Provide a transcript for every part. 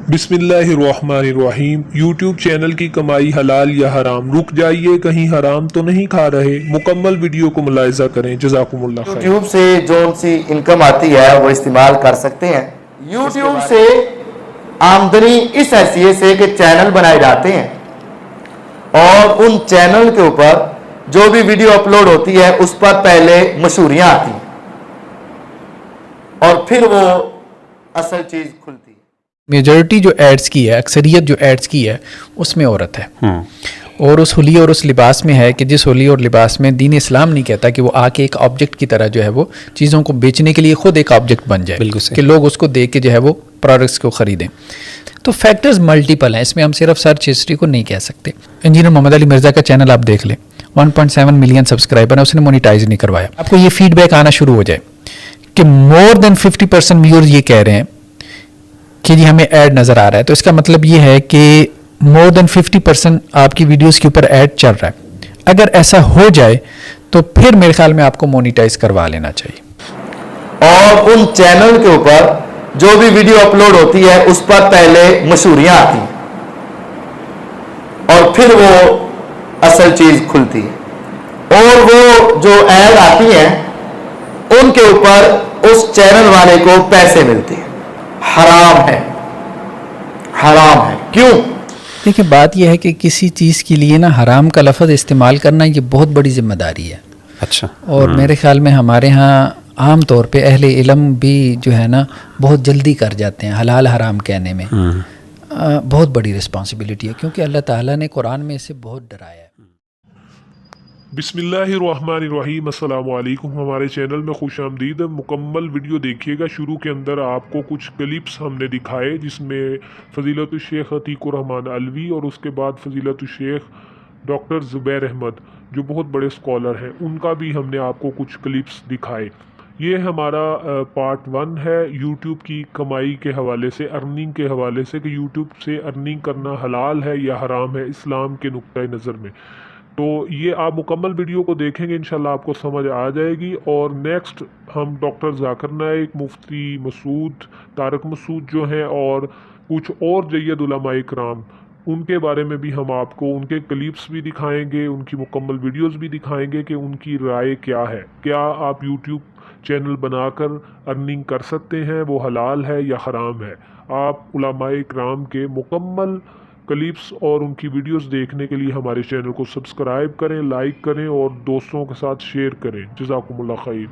बिस्मिल्लाहिर्रहमानिर्रहीम। YouTube channel की कमाई हलाल या हराम? रुक जाइए, कहीं हराम तो नहीं खा रहे। मुकम्मल वीडियो को मुलाहिजा करें। जज़ाकुमुल्लाह खैर। यूट्यूब से जो सी इनकम आती है वो इस्तेमाल कर सकते हैं। यूट्यूब से आमदनी इस हैसियत से कि चैनल बनाए जाते हैं और उन चैनल के ऊपर जो भी वीडियो अपलोड होती है उस पर पहले मशहूरियां आती हैं और फिर वो असल चीज खुलती है। मेजॉरिटी जो एड्स की है, अक्सरियत जो एड्स की है उसमें औरत है और उस हुली और उस लिबास में है कि जिस हुली और लिबास में दीन इस्लाम नहीं कहता कि वो आके एक ऑब्जेक्ट की तरह जो है वो चीज़ों को बेचने के लिए खुद एक ऑब्जेक्ट बन जाए, कि लोग उसको देख के जो है वो प्रोडक्ट्स को ख़रीदें। तो फैक्टर्स मल्टीपल हैं, इसमें हम सिर्फ सर्च हिस्ट्री को नहीं कह सकते। इंजीनियर मोहम्मद अली मिर्ज़ा का चैनल आप देख लें, 1.7 मिलियन सब्सक्राइबर है, उसने मोनिटाइज नहीं करवाया। आपको ये फीडबैक आना शुरू हो जाए कि मोर देन 50% व्यूअर्स ये कह रहे हैं कि जी हमें ऐड नज़र आ रहा है, तो इसका मतलब ये है कि मोर देन 50% आपकी वीडियोस के ऊपर ऐड चल रहा है। अगर ऐसा हो जाए तो फिर मेरे ख्याल में आपको मोनिटाइज करवा लेना चाहिए। और उन चैनल के ऊपर जो भी वीडियो अपलोड होती है उस पर पहले मशहूरियां आती हैं और फिर वो असल चीज खुलती है और वो जो ऐड आती हैं उनके ऊपर उस चैनल वाले को पैसे मिलते हैं। हराम है, हराम है। क्यों? देखिए, बात यह है कि किसी चीज़ के लिए ना हराम का लफ्ज़ इस्तेमाल करना ये बहुत बड़ी जिम्मेदारी है। अच्छा। और मेरे ख्याल में हमारे यहाँ आम तौर पे अहले इल्म भी जो है ना बहुत जल्दी कर जाते हैं हलाल हराम कहने में। बहुत बड़ी रिस्पॉन्सिबिलिटी है क्योंकि अल्लाह ताला ने कुरान में इसे बहुत डराया है। बिस्मिल्लाहिर्रहमानिर्रहीम। अस्सलाम वालेकुम। हमारे चैनल में खुश आमदीद। मुकम्मल वीडियो देखिएगा। शुरू के अंदर आपको कुछ क्लिप्स हमने दिखाए जिसमें फ़ज़ीलतुल शेख अतीकुर रहमान अलवी और उसके बाद फ़ज़ीलतुल शेख डॉक्टर ज़ुबैर अहमद जो बहुत बड़े स्कॉलर हैं उनका भी हमने आपको कुछ क्लिप्स दिखाए। ये हमारा पार्ट 1 है यूट्यूब की कमाई के हवाले से, अर्निंग के हवाले से कि यूट्यूब से अर्निंग करना हलाल है या हराम है इस्लाम के नुक्ता नज़र में। तो ये आप मुकम्मल वीडियो को देखेंगे इंशाल्लाह आपको समझ आ जाएगी। और नेक्स्ट हम डॉक्टर जाकिर नाइक, मुफ्ती मसूद, तारक मसूद जो हैं और कुछ और जय्यद उलमा इकराम उनके बारे में भी हम आपको उनके क्लिप्स भी दिखाएंगे, उनकी मुकम्मल वीडियोस भी दिखाएंगे कि उनकी राय क्या है। क्या आप यूट्यूब चैनल बनाकर अर्निंग कर सकते हैं, वो हलाल है या हराम है। आप उलमा इकराम के मुकम्मल क्लिप्स और उनकी वीडियोस देखने के लिए हमारे चैनल को सब्सक्राइब करें, लाइक करें और दोस्तों के साथ शेयर करें। जज़ाकुमुल्लाह खैर।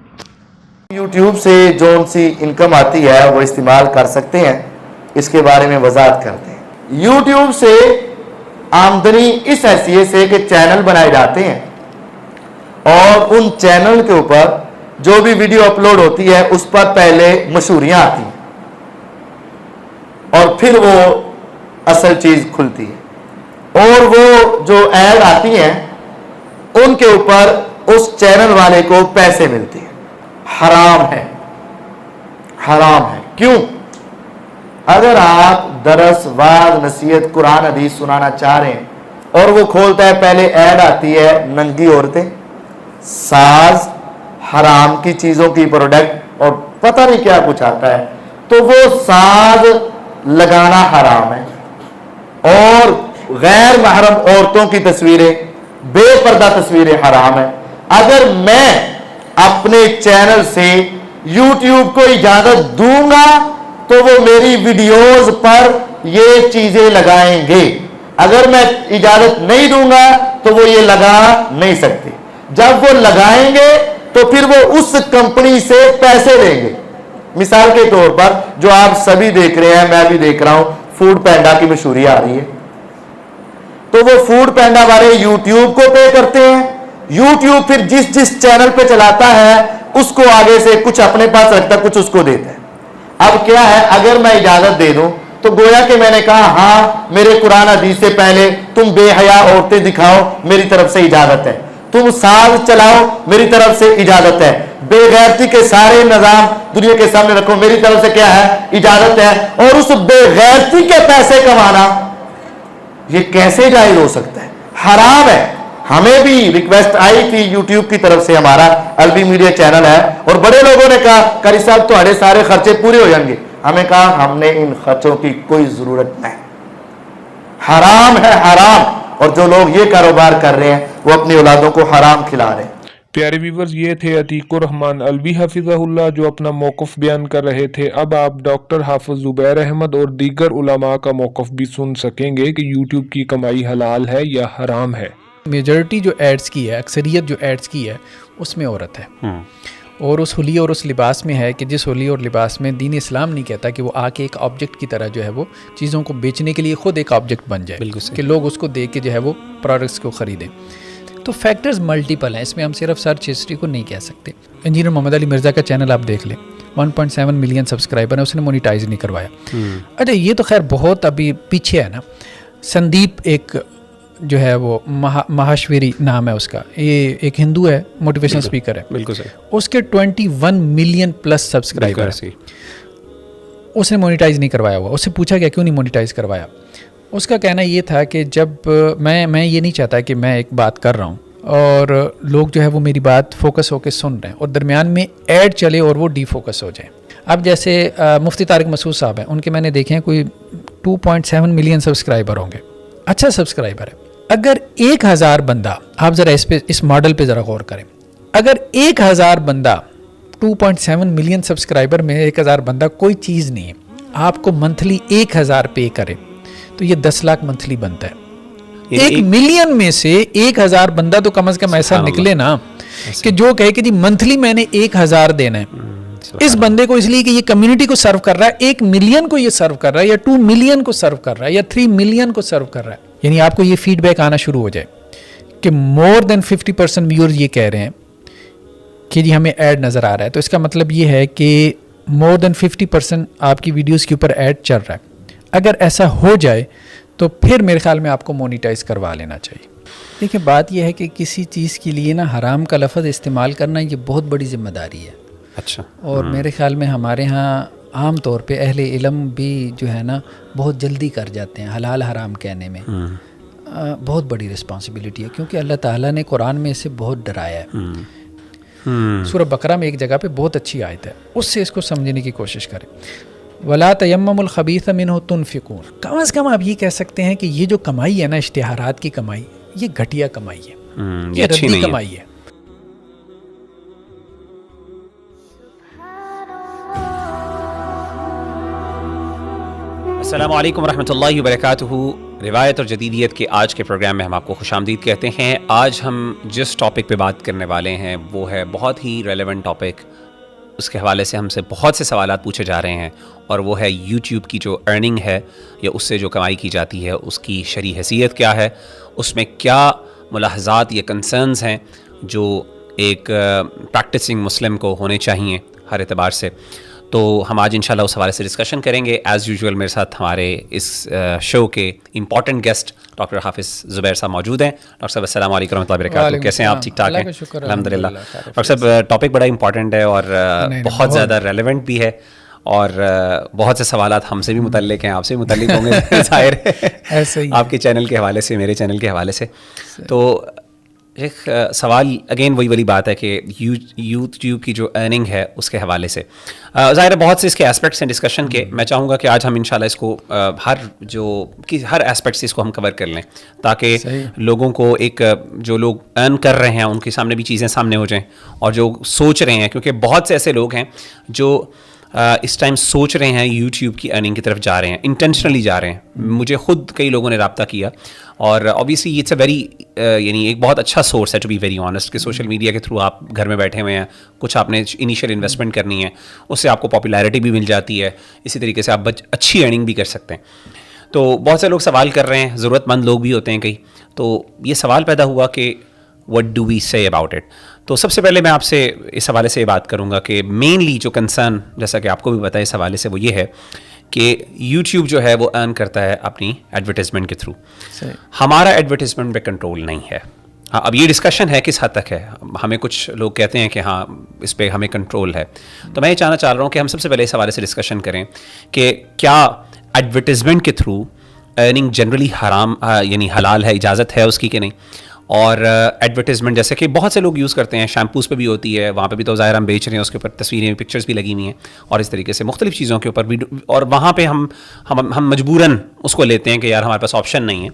यूट्यूब से जो सी इनकम आती है वो इस्तेमाल कर सकते हैं, इसके बारे में वजाहत करते हैं। यूट्यूब से आमदनी इस हैसियत से कि चैनल बनाए जाते हैं और उन चैनल के ऊपर जो भी वीडियो अपलोड होती है उस पर पहले मशहूरियां आती हैं और फिर वो असल चीज खुलती है और वो जो ऐड आती हैं उनके ऊपर उस चैनल वाले को पैसे मिलते हैं। हराम है, हराम है। क्यों? अगर आप दरस, वाज, नसीहत, कुरान हदीस सुनाना चाह रहे हैं और वो खोलता है, पहले ऐड आती है नंगी औरतें, साज, हराम की चीजों की प्रोडक्ट और पता नहीं क्या कुछ आता है, तो वो साज लगाना हराम है और गैर महरम औरतों की तस्वीरें, बेपर्दा तस्वीरें हराम है। अगर मैं अपने चैनल से YouTube को इजाजत दूंगा तो वो मेरी वीडियोस पर ये चीजें लगाएंगे। अगर मैं इजाजत नहीं दूंगा तो वो ये लगा नहीं सकते। जब वो लगाएंगे तो फिर वो उस कंपनी से पैसे लेंगे। मिसाल के तौर पर जो आप सभी देख रहे हैं, मैं भी देख रहा हूं, फूड पैंडा की मशहूरी आ रही है, तो वो फूड पैंडा वाले यूट्यूब को पे करते हैं। यूट्यूब फिर जिस जिस चैनल पे चलाता है उसको आगे से कुछ अपने पास रखता, कुछ उसको देता है। अब क्या है, अगर मैं इजाजत दे दूं तो गोया कि मैंने कहा हाँ मेरे कुरान हदीस से पहले तुम बेहया औरतें दिखाओ, मेरी तरफ से इजाजत है। तुम साज चलाओ, मेरी तरफ से इजाजत है। बेगैरती के सारे निजाम दुनिया के सामने रखो, मेरी तरफ से क्या है, इजाजत है। और उस बेगैरती के पैसे कमाना ये कैसे जायज हो सकता है? हराम है। हमें भी रिक्वेस्ट आई थी यूट्यूब की तरफ से, हमारा अलबी मीडिया चैनल है, और बड़े लोगों ने कहा कारी साहब तुम्हारे सारे खर्चे पूरे हो जाएंगे। हमें कहा हमने इन खर्चों की कोई ज़रूरत नहीं, हराम है हराम। और जो लोग ये कारोबार कर रहे हैं वो अपनी औलादों को हराम खिला रहे हैं। प्यारे व्यूवर्स, ये थे अतीकुर रहमान अलवी हफिज़हुल्लाह जो अपना मौक़िफ़ बयान कर रहे थे। अब आप डॉक्टर हाफिज़ ज़ुबैर अहमद और दीगर उलमा का मौक़िफ़ भी सुन सकेंगे कि यूट्यूब की कमाई हलाल है या हराम है। मेजॉरिटी जो एड्स की है, अक्सरियत जो एड्स की है, उसमें औरत है और उस हुलिये और उस लिबास में है कि जिस हुलिये और लिबास में दीन इस्लाम नहीं कहता कि वो आके एक ऑब्जेक्ट की तरह जो है वो चीज़ों को बेचने के लिए ख़ुद एक ऑब्जेक्ट बन जाए कि लोग उसको देख के जो है वो प्रोडक्ट्स को ख़रीदें। तो फैक्टर्स मल्टीपल हैं, इसमें हम सिर्फ सर्च हिस्ट्री को नहीं कह सकते। इंजीनियर मोहम्मद अली मिर्ज़ा का चैनल आप देख लें, 1.7 मिलियन सब्सक्राइबर है, उसने मोनिटाइज नहीं करवाया। अच्छा, ये तो खैर बहुत अभी पीछे है ना। संदीप एक जो है वो महाश्वेरी नाम है उसका, ये एक हिंदू है, मोटिवेशनल स्पीकर है, बिल्कुल सही। उसके 21 मिलियन प्लस सब्सक्राइबर है, उसने मोनिटाइज नहीं करवाया हुआ। उससे पूछा गया क्यों नहीं मोनिटाइज करवाया, उसका कहना ये था कि जब मैं ये नहीं चाहता कि मैं एक बात कर रहा हूँ और लोग जो है वो मेरी बात फोकस होकर सुन रहे हैं और दरमियान में ऐड चले और वो डीफोकस हो जाए। अब जैसे मुफ्ती तारिक मसूद साहब हैं, उनके मैंने देखे हैं कोई 2.7 मिलियन सब्सक्राइबर होंगे, अच्छा सब्सक्राइबर है। अगर 1000 बंदा, आप ज़रा इस मॉडल पे ज़रा गौर करें, अगर 1000 बंदा 2.7 मिलियन सब्सक्राइबर में 1000 बंदा कोई चीज़ नहीं है, आपको मंथली 1000 पे करे तो ये 10 लाख मंथली बनता है। 1 मिलियन में से 1000 बंदा तो कम से कम ऐसा निकले ना कि जो कहे कि जी मंथली मैंने 1000 देना है इस बंदे को, इसलिए कि ये कम्युनिटी को सर्व कर रहा है, 1 मिलियन को ये सर्व कर रहा है या 2 मिलियन को सर्व कर रहा है या 3 मिलियन को सर्व कर रहा है। यानी आपको ये फीडबैक आना शुरू हो जाए कि मोर देन 50% व्यूअर्स ये कह रहे हैं कि जी हमें ऐड नज़र आ रहा है, तो इसका मतलब ये है कि मोर देन 50% आपकी वीडियोस के ऊपर ऐड चल रहा है। अगर ऐसा हो जाए तो फिर मेरे ख्याल में आपको मोनिटाइज करवा लेना चाहिए। देखिए, बात यह है कि किसी चीज़ के लिए ना हराम का लफ्ज़ इस्तेमाल करना ये बहुत बड़ी जिम्मेदारी है। अच्छा। और मेरे ख्याल में हमारे यहाँ आम तौर पे अहले इल्म भी जो है ना बहुत जल्दी कर जाते हैं हलाल हराम कहने में। बहुत बड़ी रिस्पॉन्सिबिलिटी है क्योंकि अल्लाह ताला ने कुरान में इसे बहुत डराया है। सूरह बकरा में एक जगह पे बहुत अच्छी आयत है, उससे इसको समझने की कोशिश करें। वला तयम्ममुल खबीथ मिन्हु तुनफिकून, कम से कम आप ये कह सकते हैं कि ये जो कमाई है ना, इश्तिहारात की कमाई, ये घटिया कमाई है, ये रद्दी कमाई है। अस्सलामु अलैकुम रहमतुल्लाहि व बरकातुहू। रिवायत और जदीदियत के आज के प्रोग्राम में हम आपको खुशामदीद कहते हैं। आज हम जिस टॉपिक पे बात करने वाले हैं वो है बहुत ही रेलेवेंट टॉपिक। उसके हवाले से हमसे बहुत से सवालात पूछे जा रहे हैं और वो है यूट्यूब की जो अर्निंग है या उससे जो कमाई की जाती है उसकी शरई हैसियत क्या है, उसमें क्या मुलाहज़ात या कंसर्न्स हैं जो एक प्रैक्टिसिंग मुस्लिम को होने चाहिए हर एतबार से। तो हम आज इंशाल्लाह उस हवाले से डिस्कशन करेंगे। एज़ यूजुअल मेरे साथ हमारे इस शो के इम्पॉर्टेंट गेस्ट डॉक्टर हाफिज़ ज़ुबैर साहब मौजूद हैं। डॉक्टर साहब अस्सलाम वालेकुम रहमतुल्लाहि व बरकातुहू, कैसे हैं आप? ठीक ठाक हैं? अल्हम्दुलिल्लाह। डॉक्टर साहब, टॉपिक बड़ा इंपॉर्टेंट है और बहुत ज़्यादा रेलेवेंट भी है और बहुत से सवालात हमसे भी मुतल्लिक हैं, आपसे भी मुतल्लिक होंगे ज़ाहिर है, आपके चैनल के हवाले से, मेरे चैनल के हवाले से। तो एक सवाल अगेन वही वाली बात है कि यूट्यूब की जो अर्निंग है उसके हवाले से ज़ाहिर है बहुत से इसके एस्पेक्ट्स हैं डिस्कशन के। मैं चाहूँगा कि आज हम इंशाल्लाह इसको हर एस्पेक्ट से इसको हम कवर कर लें ताकि लोगों को एक जो लोग अर्न कर रहे हैं उनके सामने भी चीज़ें सामने हो जाएं और जो सोच रहे हैं, क्योंकि बहुत से ऐसे लोग हैं जो इस टाइम सोच रहे हैं यूट्यूब की अर्निंग की तरफ जा रहे हैं, इंटेंशनली जा रहे हैं। मुझे खुद कई लोगों ने रब्ता किया और ऑब्वियसली इट्स अ वेरी यानी एक बहुत अच्छा सोर्स है टू बी वेरी ऑनेस्ट कि सोशल मीडिया के थ्रू आप घर में बैठे हुए हैं, कुछ आपने इनिशियल इन्वेस्टमेंट करनी है, उससे आपको पॉपुलैरिटी भी मिल जाती है, इसी तरीके से आप अच्छी अर्निंग भी कर सकते हैं। तो बहुत से लोग सवाल कर रहे हैं, ज़रूरतमंद लोग भी होते हैं कई, तो ये सवाल पैदा हुआ कि what do we say about it. तो सबसे पहले मैं आपसे इस हवाले से बात करूंगा कि मेनली जो कंसर्न, जैसा कि आपको भी पता है इस हवाले से, वो ये है कि यूट्यूब जो है वो अर्न करता है अपनी एडवर्टाइजमेंट के थ्रू। हमारा एडवर्टाइजमेंट पे कंट्रोल नहीं है। हाँ, अब ये डिस्कशन है किस हद तक है। हमें कुछ लोग कहते हैं कि हाँ इस पर हमें कंट्रोल है, तो मैं ये चाहना चाह रहा हूँ कि हम सबसे पहले इस हवाले से डिस्कशन करें कि क्या एडवर्टाइजमेंट के थ्रू अर्निंग जनरली हराम यानी हलाल है, इजाज़त है उसकी कि नहीं, और एडवर्टीजमेंट जैसे कि बहुत से लोग यूज़ करते हैं, शैम्पूज़ पे भी होती है, वहाँ पे भी तो ज़ाहिर हम बेच रहे हैं, उसके ऊपर तस्वीरें पिक्चर्स भी लगी हुई हैं और इस तरीके से मुख्तलिफ़ चीज़ों के ऊपर वीडियो, और वहाँ पे हम मजबूरन उसको लेते हैं कि यार हमारे पास ऑप्शन नहीं है।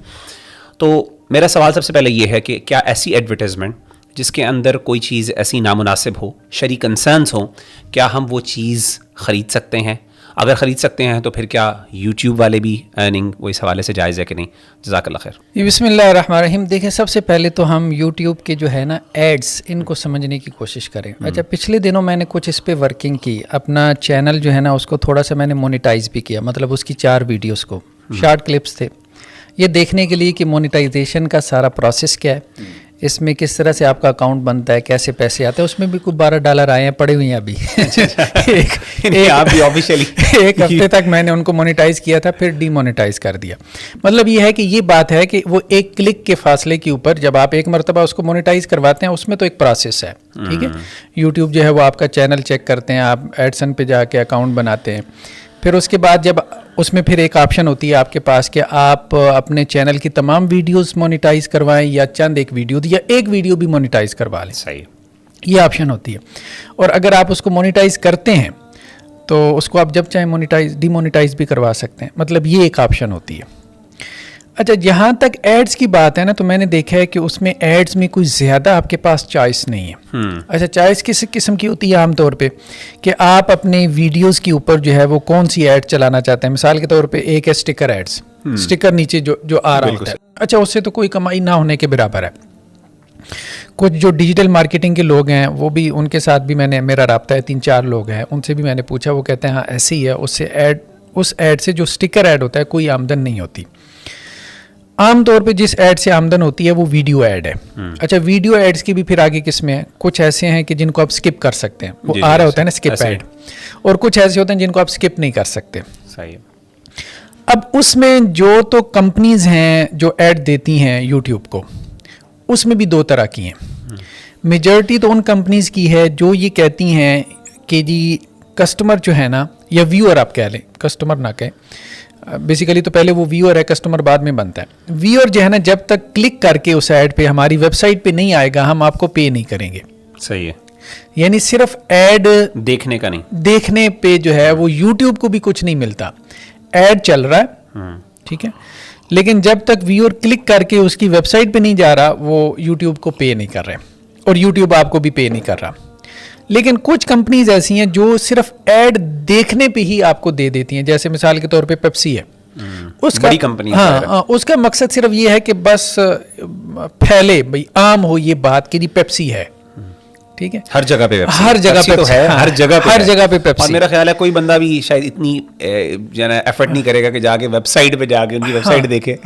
तो मेरा सवाल सबसे पहले ये है कि क्या ऐसी एडवर्टीजमेंट जिसके अंदर कोई चीज़ ऐसी नामुनासिब हो, शरी कंसर्न्स हो, क्या हम वो चीज़ ख़रीद सकते हैं? अगर ख़रीद सकते हैं तो फिर क्या यूट्यूब वाले भी अर्निंग वो इस हवाले से जायज़ है कि नहीं? जज़ाकल्लाह खैर। बिस्मिल्लाहिर्रहमानिर्रहीम। देखिए, सबसे पहले तो हम यूट्यूब के जो है ना एड्स, इनको समझने की कोशिश करें। अच्छा, पिछले दिनों मैंने कुछ इस पे वर्किंग की, अपना चैनल जो है ना उसको थोड़ा सा मैंने मोनेटाइज भी किया, मतलब उसकी 4 वीडियोस को, शॉर्ट क्लिप्स थे, ये देखने के लिए कि मोनेटाइजेशन का सारा प्रोसेस क्या है, इसमें किस तरह से आपका अकाउंट बनता है, कैसे पैसे आते हैं। उसमें भी कुछ $12 आए हैं, पड़े हुए हैं अभी। आप भी ऑफिशियली एक हफ्ते तक मैंने उनको मोनेटाइज किया था, फिर डीमोनेटाइज कर दिया। मतलब ये है कि ये बात है कि वो एक क्लिक के फासले के ऊपर जब आप एक मरतबा उसको मोनेटाइज करवाते हैं, उसमें तो एक प्रोसेस है, ठीक है। यूट्यूब जो है वो आपका चैनल चेक करते हैं, आप एडसन पे जाके अकाउंट बनाते हैं, फिर उसके बाद जब उसमें फिर एक ऑप्शन होती है आपके पास कि आप अपने चैनल की तमाम वीडियोस मोनेटाइज करवाएं या चंद एक वीडियो या एक वीडियो भी मोनेटाइज करवा लें। सही, ये ऑप्शन होती है। और अगर आप उसको मोनेटाइज करते हैं तो उसको आप जब चाहें मोनेटाइज डीमोनेटाइज भी करवा सकते हैं, मतलब ये एक ऑप्शन होती है। अच्छा, जहाँ तक एड्स की बात है ना, तो मैंने देखा है कि उसमें एड्स में कोई ज़्यादा आपके पास चॉइस नहीं है। अच्छा, चॉइस किस किस्म की होती है आमतौर पे कि आप अपने वीडियोस के ऊपर जो है वो कौन सी ऐड चलाना चाहते हैं। मिसाल के तौर पे एक है स्टिकर एड्स, स्टिकर नीचे जो आ रहा होता है। अच्छा, उससे तो कोई कमाई ना होने के बराबर है। कुछ जो डिजिटल मार्केटिंग के लोग हैं वो भी, उनके साथ भी मेरा राब्ता है, 3-4 लोग हैं, उनसे भी मैंने पूछा, वो कहते हैं हाँ ऐसे ही है, उस ऐड से जो स्टिकर ऐड होता है कोई आमदन नहीं होती। आमतौर पे जिस ऐड से आमदन होती है वो वीडियो ऐड है। अच्छा, वीडियो एड्स की भी फिर आगे किस्में हैं। कुछ ऐसे हैं कि जिनको आप स्किप कर सकते हैं, वो आ रहा होता है ना स्किप ऐड, और कुछ ऐसे होते हैं जिनको आप स्किप नहीं कर सकते। सही। अब उसमें जो तो कंपनीज हैं जो ऐड देती हैं यूट्यूब को, उसमें भी 2 तरह की हैं। मेजॉरिटी तो उन कंपनीज की है जो ये कहती हैं कि जी कस्टमर जो है ना, या व्यूअर आप कह लें, कस्टमर ना कहें, बेसिकली तो पहले वो व्यूअर है, कस्टमर बाद में बनता है। व्यूअर जो है ना, जब तक क्लिक करके उस ऐड पे हमारी वेबसाइट पे नहीं आएगा, हम आपको पे नहीं करेंगे। सही है। यानी सिर्फ ऐड देखने का नहीं, देखने पे जो है वो यूट्यूब को भी कुछ नहीं मिलता। ऐड चल रहा है, ठीक है, लेकिन जब तक व्यूअर क्लिक करके उसकी वेबसाइट पे नहीं जा रहा, वो यूट्यूब को पे नहीं कर रहे, और यूट्यूब आपको भी पे नहीं कर रहा। लेकिन कुछ कंपनीज ऐसी हैं जो सिर्फ ऐड देखने पे ही आपको दे देती हैं। जैसे मिसाल के तौर पे पेप्सी है, उसका बड़ी कंपनी, हाँ, उसका मकसद सिर्फ ये है कि बस फैले, भाई आम हो ये बात कि जी पेप्सी है, ठीक है, हर जगह पे पेप्सी, हर जगह पे तो है, हाँ, हर जगह पे पेप्सी। और मेरा ख्याल है कोई बंदा भी शायद इतनी एफर्ट नहीं करेगा कि जाके वेबसाइट पे जाके उनकी वेबसाइट देखे।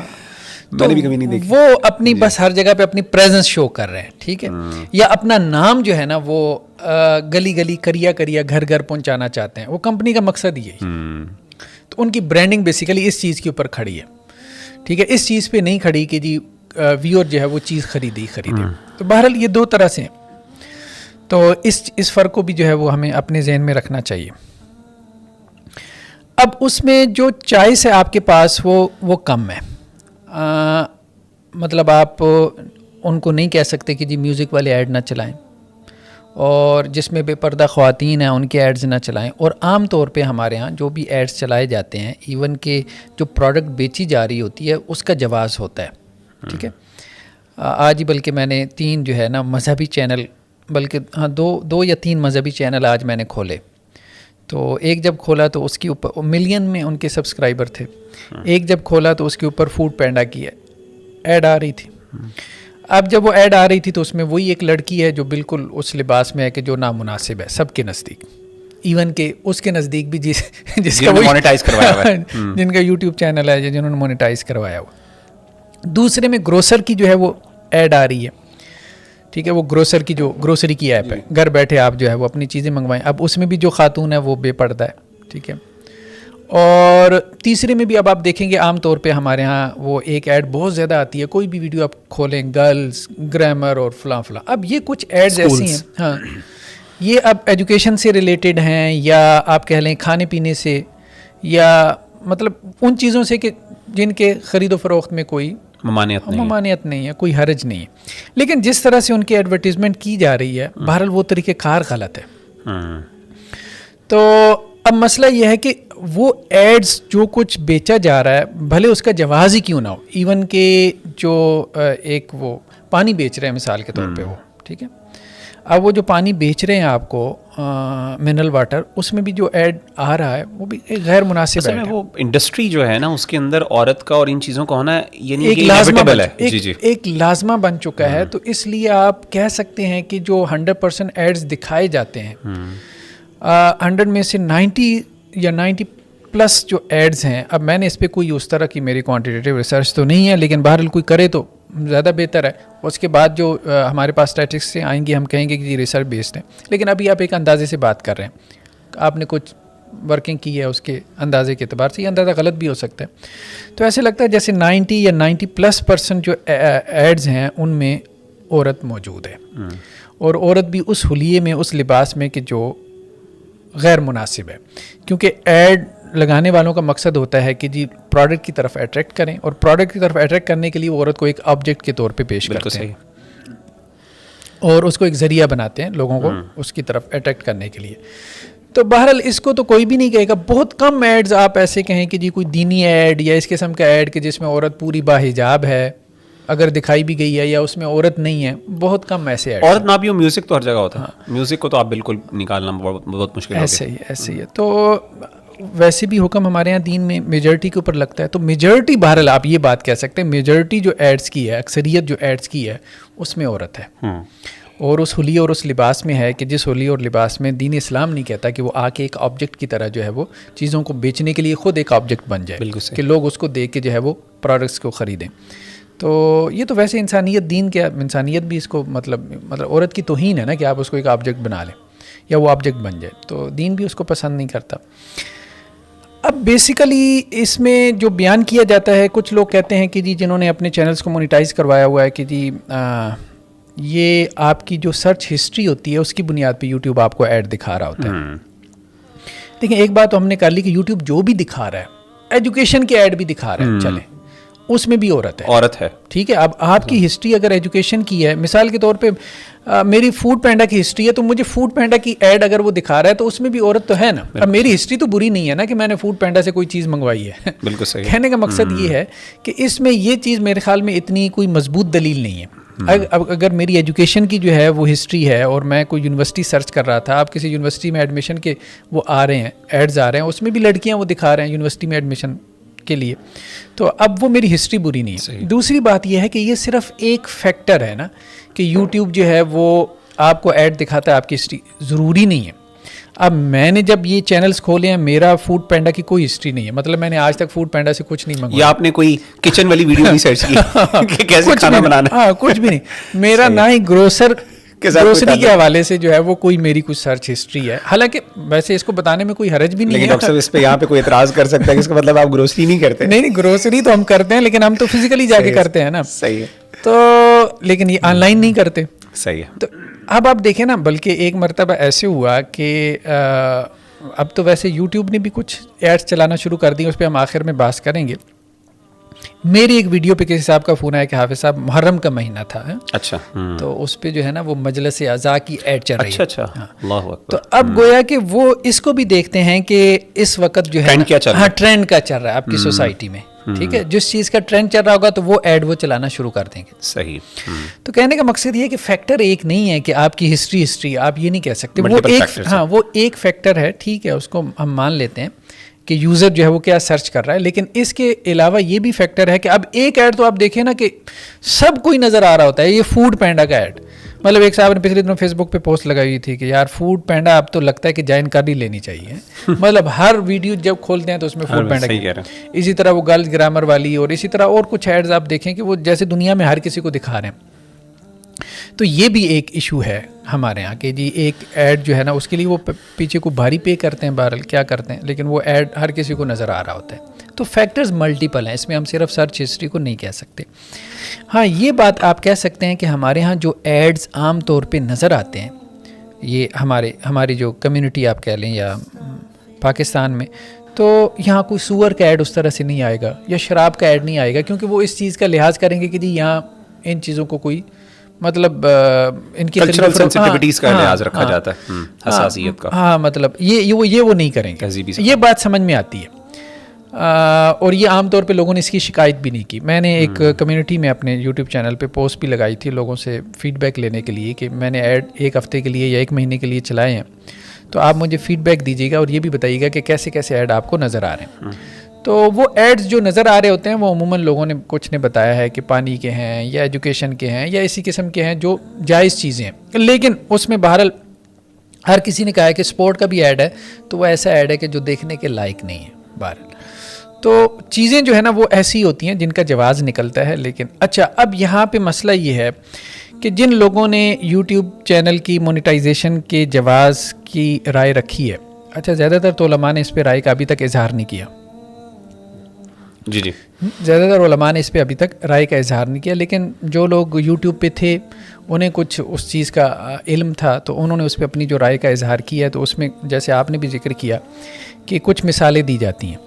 मैंने भी कभी नहीं देखी। वो अपनी बस हर जगह पे अपनी प्रेजेंस शो कर रहे हैं, ठीक है, या अपना नाम जो है ना वो गली गली, करिया करिया, घर घर पहुंचाना चाहते हैं। वो कंपनी का मकसद ही है। तो उनकी ब्रांडिंग बेसिकली इस चीज़ के ऊपर खड़ी है, ठीक है, इस चीज़ पे नहीं खड़ी कि जी व्यूअर जो है वो चीज़ खरीदे। तो बहरहाल ये 2 तरह से हैं। तो इस फ़र्क को भी जो है वो हमें अपने जहन में रखना चाहिए। अब उसमें जो चॉइस है आपके पास वो कम है। मतलब आप उनको नहीं कह सकते कि जी म्यूज़िक वाले ऐड ना चलाएं, और जिसमें बेपर्दा ख़वातीन हैं उनके एड्स ना चलाएं। और आम तौर पे हमारे यहाँ जो भी एड्स चलाए जाते हैं, इवन के जो प्रोडक्ट बेची जा रही होती है उसका जवाज़ होता है, ठीक है। आज ही बल्कि मैंने 3 जो है ना मजहबी चैनल, बल्कि हाँ 2 या 3 मजहबी चैनल आज मैंने खोले। तो एक जब खोला तो उसके ऊपर मिलियन में उनके सब्सक्राइबर थे। एक जब खोला तो उसके ऊपर फूड पैंडा की ऐड आ रही थी। अब जब वो ऐड आ रही थी तो उसमें वही एक लड़की है जो बिल्कुल उस लिबास में है कि जो नामुनासिब है सबके नज़दीक, इवन के उसके नज़दीक भी जिसका मोनेटाइज करवाया हुआ है, जिनका यूट्यूब चैनल है, जिन्होंने मोनेटाइज करवाया हुआ। दूसरे में ग्रोसर की जो है वो ऐड आ रही है, ठीक है, वो ग्रोसर की जो ग्रोसरी की ऐप है, घर बैठे आप जो है वो अपनी चीज़ें मंगवाएं। अब उसमें भी जो खातून है वो बेपर्दा है, ठीक है। और तीसरे में भी अब आप देखेंगे आम तौर पे हमारे यहाँ वो एक ऐड बहुत ज़्यादा आती है, कोई भी वीडियो आप खोलें, गर्ल्स, ग्रामर और फलां। अब ये कुछ एड्स ऐसी हैं, हाँ, ये अब एजुकेशन से रिलेटेड हैं, या आप कह लें खाने पीने से, या मतलब उन चीज़ों से कि जिनके ख़रीदो फ़रोख्त में कोई ममानियत नहीं है, कोई हर्ज नहीं है। लेकिन जिस तरह से उनकी एडवर्टीजमेंट की जा रही है, बहरहाल वो तरीक़ेकार गलत है। तो अब मसला यह है कि वो एड्स जो कुछ बेचा जा रहा है, भले उसका जवाज़ ही क्यों ना हो, इवन के जो एक वो पानी बेच रहे हैं मिसाल के तौर पे वो, ठीक है, अब वो जो पानी बेच रहे हैं आपको मिनरल वाटर, उसमें भी जो ऐड आ रहा है वो भी एक गैर मुनासिब है। वो इंडस्ट्री जो है ना, उसके अंदर औरत का और इन चीज़ों का होना यानी एक लाजमा एक लाजमा बन चुका है। तो इसलिए आप कह सकते हैं कि जो 100% एड्स दिखाए जाते हैं, 100 में से 90 या 90 प्लस जो एड्स हैं, अब मैंने इस पर कोई उस तरह की मेरी क्वांटिटेटिव रिसर्च तो नहीं है, लेकिन बहरहाल कोई करे तो ज़्यादा बेहतर है। उसके बाद जो हमारे पास स्टैटिस्टिक्स से आएंगी, हम कहेंगे कि रिसर्च बेस्ड है। लेकिन अभी आप एक अंदाजे से बात कर रहे हैं, आपने कुछ वर्किंग की है, उसके अंदाजे के अतबार से ये अंदाज़ा गलत भी हो सकता है। तो ऐसे लगता है जैसे 90 या 90+% जो एड्स हैं उनमें औरत मौजूद है, और औरत भी उस हुलिये में, उस लिबास में कि जो गैर मुनासिब है। क्योंकि एड लगाने वालों का मकसद होता है कि जी प्रोडक्ट की तरफ अट्रैक्ट करें, और प्रोडक्ट की तरफ अट्रैक्ट करने के लिए वो औरत को एक ऑब्जेक्ट के तौर पे पेश करते हैं और उसको एक ज़रिया बनाते हैं लोगों को उसकी तरफ अट्रैक्ट करने के लिए। तो बहरहाल इसको तो कोई भी नहीं कहेगा। बहुत कम एड्स आप ऐसे कहें कि जी कोई दीनी ऐड या इस किस्म का ऐड कि जिसमें औरत पूरी बाहिजाब है, अगर दिखाई भी गई है, या उसमें औरत नहीं है, बहुत कम ऐसे ऐड। औरत ना भी हो, म्यूज़िक तो हर जगह होता है। म्यूज़िक को तो आप बिल्कुल निकालना बहुत मुश्किल है। ऐसे ही है। तो वैसे भी हुक्म हमारे यहाँ दीन में मेजॉरिटी के ऊपर लगता है। तो मेजॉरिटी, बहरहाल आप ये बात कह सकते हैं, मेजॉरिटी जो एड्स की है, अक्सरियत जो एड्स की है, उसमें औरत है, और उस हुलिये और उस लिबास में है कि जिस हुलिये और लिबास में दीन इस्लाम नहीं कहता कि वो आके एक ऑब्जेक्ट की तरह जो है वो चीज़ों को बेचने के लिए ख़ुद एक ऑब्जेक्ट बन जाए, कि लोग उसको देख के जो है वो प्रोडक्ट्स को ख़रीदें। तो ये तो वैसे इंसानियत, दीन क्या, इंसानियत भी इसको मतलब औरत की तौहीन है ना कि आप उसको एक ऑब्जेक्ट बना लें या वो ऑब्जेक्ट बन जाए, तो दीन भी उसको पसंद नहीं करता। अब बेसिकली इसमें जो बयान किया जाता है, कुछ लोग कहते हैं कि जी जिन्होंने अपने चैनल्स को मोनेटाइज करवाया हुआ है कि जी ये आपकी जो सर्च हिस्ट्री होती है उसकी बुनियाद पे यूट्यूब आपको ऐड दिखा रहा होता है। देखिए एक बात तो हमने कर ली कि यूट्यूब जो भी दिखा रहा है, एजुकेशन के ऐड भी दिखा रहा है, चले उसमें भी औरत है, ठीक है। अब आपकी हिस्ट्री अगर एजुकेशन की है, मिसाल के तौर पे मेरी फूड पैंडा की हिस्ट्री है, तो मुझे फूड पैंडा की ऐड अगर वो दिखा रहा है तो उसमें भी औरत तो है ना। अब मेरी हिस्ट्री तो बुरी नहीं है ना कि मैंने फूड पैंडा से कोई चीज़ मंगवाई है। बिल्कुल सही। कहने का मकसद ये है कि इसमें ये चीज़ मेरे ख्याल में इतनी कोई मजबूत दलील नहीं है। अगर मेरी एजुकेशन की जो है वो हिस्ट्री है और मैं कोई यूनिवर्सिटी सर्च कर रहा था, आप किसी यूनिवर्सिटी में एडमिशन के वो आ रहे हैं, एड्स आ रहे हैं, उसमें भी लड़कियाँ वो दिखा रहे हैं यूनिवर्सिटी में एडमिशन के लिए, तो अब वो मेरी हिस्ट्री बुरी नहीं है। दूसरी बात यह है कि ये सिर्फ एक फैक्टर है ना कि यूट्यूब जो है वो आपको ऐड दिखाता है, आपकी हिस्ट्री ज़रूरी नहीं है। अब मैंने जब ये चैनल्स खोले हैं, मेरा फूड पैंडा की कोई हिस्ट्री नहीं है, मतलब मैंने आज तक फूड पैंडा से कुछ नहीं मंगवाया। या आपने कोई किचन वाली वीडियो नहीं सर्च की कि कैसे खाना बनाना? हाँ, कुछ भी नहीं। मेरा ना ही ग्रोसरी के हवाले से जो है वो कोई मेरी कुछ सर्च हिस्ट्री है। हालांकि वैसे इसको बताने में कोई हरज भी नहीं है। डॉक्टर साहब इस पे यहाँ पे कोई एतराज़ कर सकता है कि इसका मतलब आप ग्रोसरी नहीं करते? नहीं, ग्रोसरी तो हम करते हैं, लेकिन हम तो फिजिकली जाके करते हैं ना। सही है। तो लेकिन ये ऑनलाइन नहीं करते। सही है। तो अब आप देखें ना, बल्कि एक मरतबा ऐसे हुआ कि अब तो वैसे यूट्यूब ने भी कुछ एड्स चलाना शुरू कर दी, उस पर हम आखिर में बात करेंगे। मेरी एक वीडियो पे किसी साहब का फ़ोन आया कि हाफिज़ साहब, मुहर्रम का महीना था है? अच्छा। तो उस पे जो है ना वो मजलिस अज़ा की ऐड चल रही है। अच्छा। अल्लाह अकबर। तो अब गोया कि वो इसको भी देखते हैं कि इस वक्त जो है ट्रेंड क्या चल रहा है। हाँ, ट्रेंड क्या चल रहा है आपकी सोसाइटी में, ठीक है। जिस चीज़ का ट्रेंड चल रहा होगा तो वो ऐड वो चलाना शुरू कर देंगे। सही। तो कहने का मकसद ये है कि फैक्टर एक नहीं है कि आपकी हिस्ट्री आप ये नहीं कह सकते। वो एक, हाँ, वो एक फैक्टर है, ठीक है, उसको हम मान लेते हैं कि यूज़र जो है वो क्या सर्च कर रहा है। लेकिन इसके अलावा ये भी फैक्टर है कि अब एक ऐड तो आप देखें ना कि सब कोई नज़र आ रहा होता है, ये फूड पैंडा का ऐड। मतलब एक साहब ने पिछले दिनों फेसबुक पे पोस्ट लगाई हुई थी कि यार फूड पैंडा अब तो लगता है कि जॉइन कर ही लेनी चाहिए। मतलब हर वीडियो जब खोलते हैं तो उसमें फूड पैंडा की, इसी तरह वो गर्ल्स ग्रामर वाली, और इसी तरह और कुछ एड्स आप देखें कि वो जैसे दुनिया में हर किसी को दिखा रहे हैं। तो ये भी एक इशू है हमारे यहाँ कि जी एक ऐड जो है ना उसके लिए वो पीछे को भारी पे करते हैं, बहरहाल क्या करते हैं, लेकिन वो ऐड हर किसी को नज़र आ रहा होता है। तो फैक्टर्स मल्टीपल हैं, इसमें हम सिर्फ सर्च हिस्ट्री को नहीं कह सकते। हाँ, ये बात आप कह सकते हैं कि हमारे यहाँ जो एड्स आम तौर पे नज़र आते हैं, ये हमारी जो कम्युनिटी आप कह लें या पाकिस्तान में, तो यहाँ कोई सूअर का ऐड उस तरह से नहीं आएगा या शराब का ऐड नहीं आएगा, क्योंकि वो इस चीज़ का लिहाज करेंगे कि जी यहाँ इन चीज़ों को कोई मतलब इनकी कल्चरल सेंसिटिविटीज का लिहाज रखा जाता है, हसासियत का। हाँ, मतलब ये वो नहीं करेंगे, ये बात समझ में आती है। और ये आमतौर पे लोगों ने इसकी शिकायत भी नहीं की। मैंने एक कम्युनिटी में अपने यूट्यूब चैनल पे पोस्ट भी लगाई थी लोगों से फीडबैक लेने के लिए कि मैंने ऐड 1 हफ़्ते के लिए या 1 महीने के लिए चलाए हैं, तो आप मुझे फीडबैक दीजिएगा और ये भी बताइएगा कि कैसे कैसे ऐड आपको नज़र आ रहे हैं। तो वो एड्स जो नज़र आ रहे होते हैं वो अमूमन लोगों ने कुछ ने बताया है कि पानी के हैं या एजुकेशन के हैं या इसी किस्म के हैं जो जायज़ चीज़ें हैं, लेकिन उसमें बहरहाल हर किसी ने कहा है कि स्पोर्ट का भी ऐड है तो वो ऐसा ऐड है कि जो देखने के लायक नहीं है। बहरहाल तो चीज़ें जो है ना वो ऐसी होती हैं जिनका जवाज़ निकलता है। लेकिन अच्छा, अब यहाँ पे मसला ये है कि जिन लोगों ने यूट्यूब चैनल की मोनेटाइजेशन के जवाज़ की राय रखी है, अच्छा ज़्यादातर तो उलमा ने इस पर राय का अभी तक इजहार नहीं किया। जी ज़्यादातर उलमा ने इस पर अभी तक राय का इजहार नहीं किया, लेकिन जो लोग यूट्यूब पे थे उन्हें कुछ उस चीज़ का इल्म था तो उन्होंने उस पर अपनी जो राय का इजहार किया है। तो उसमें जैसे आपने भी जिक्र किया कि कुछ मिसालें दी जाती हैं,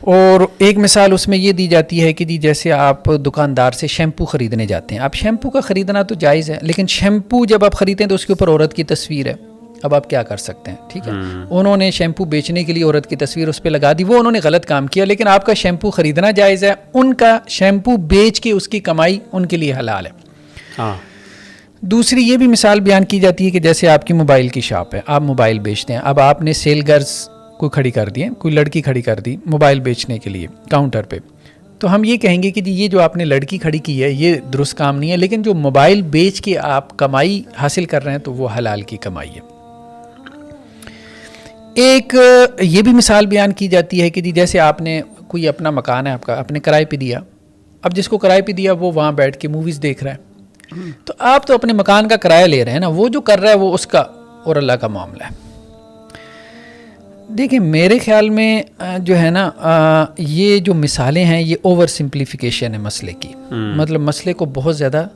और एक मिसाल उसमें ये दी जाती है कि जी जैसे आप दुकानदार से शैम्पू ख़रीदने जाते हैं, आप शैम्पू का ख़रीदना तो जायज़ है, लेकिन शैम्पू जब आप ख़रीदते हैं तो उसके ऊपर औरत की तस्वीर है। अब आप क्या कर सकते हैं, ठीक है। उन्होंने शैम्पू बेचने के लिए औरत की तस्वीर उस पर लगा दी, वो उन्होंने गलत काम किया, लेकिन आपका शैम्पू ख़रीदना जायज़ है, उनका शैम्पू बेच के उसकी कमाई उनके लिए हलाल है। हाँ। दूसरी ये भी मिसाल बयान की जाती है कि जैसे आपकी मोबाइल की शॉप है, आप मोबाइल बेचते हैं, अब आपने सेल गर्ल्स को खड़ी कर दी है, कोई लड़की खड़ी कर दी मोबाइल बेचने के लिए काउंटर पे, तो हम ये कहेंगे कि जी ये जो आपने लड़की खड़ी की है ये दुरुस्त काम नहीं है, लेकिन जो मोबाइल बेच के आप कमाई हासिल कर रहे हैं तो वो हलाल की कमाई है। एक ये भी मिसाल बयान की जाती है कि जी जैसे आपने कोई अपना मकान है आपका, आपने किराए पे दिया, अब जिसको किराए पे दिया वो वहाँ बैठ के मूवीज़ देख रहा है, तो आप तो अपने मकान का किराया ले रहे हैं ना, वो जो कर रहा है वो उसका और अल्लाह का मामला है। देखिए मेरे ख्याल में जो है ना ये जो मिसालें हैं ये ओवर सिंप्लीफिकेशन है मसले की, मतलब मसले को बहुत ज़्यादा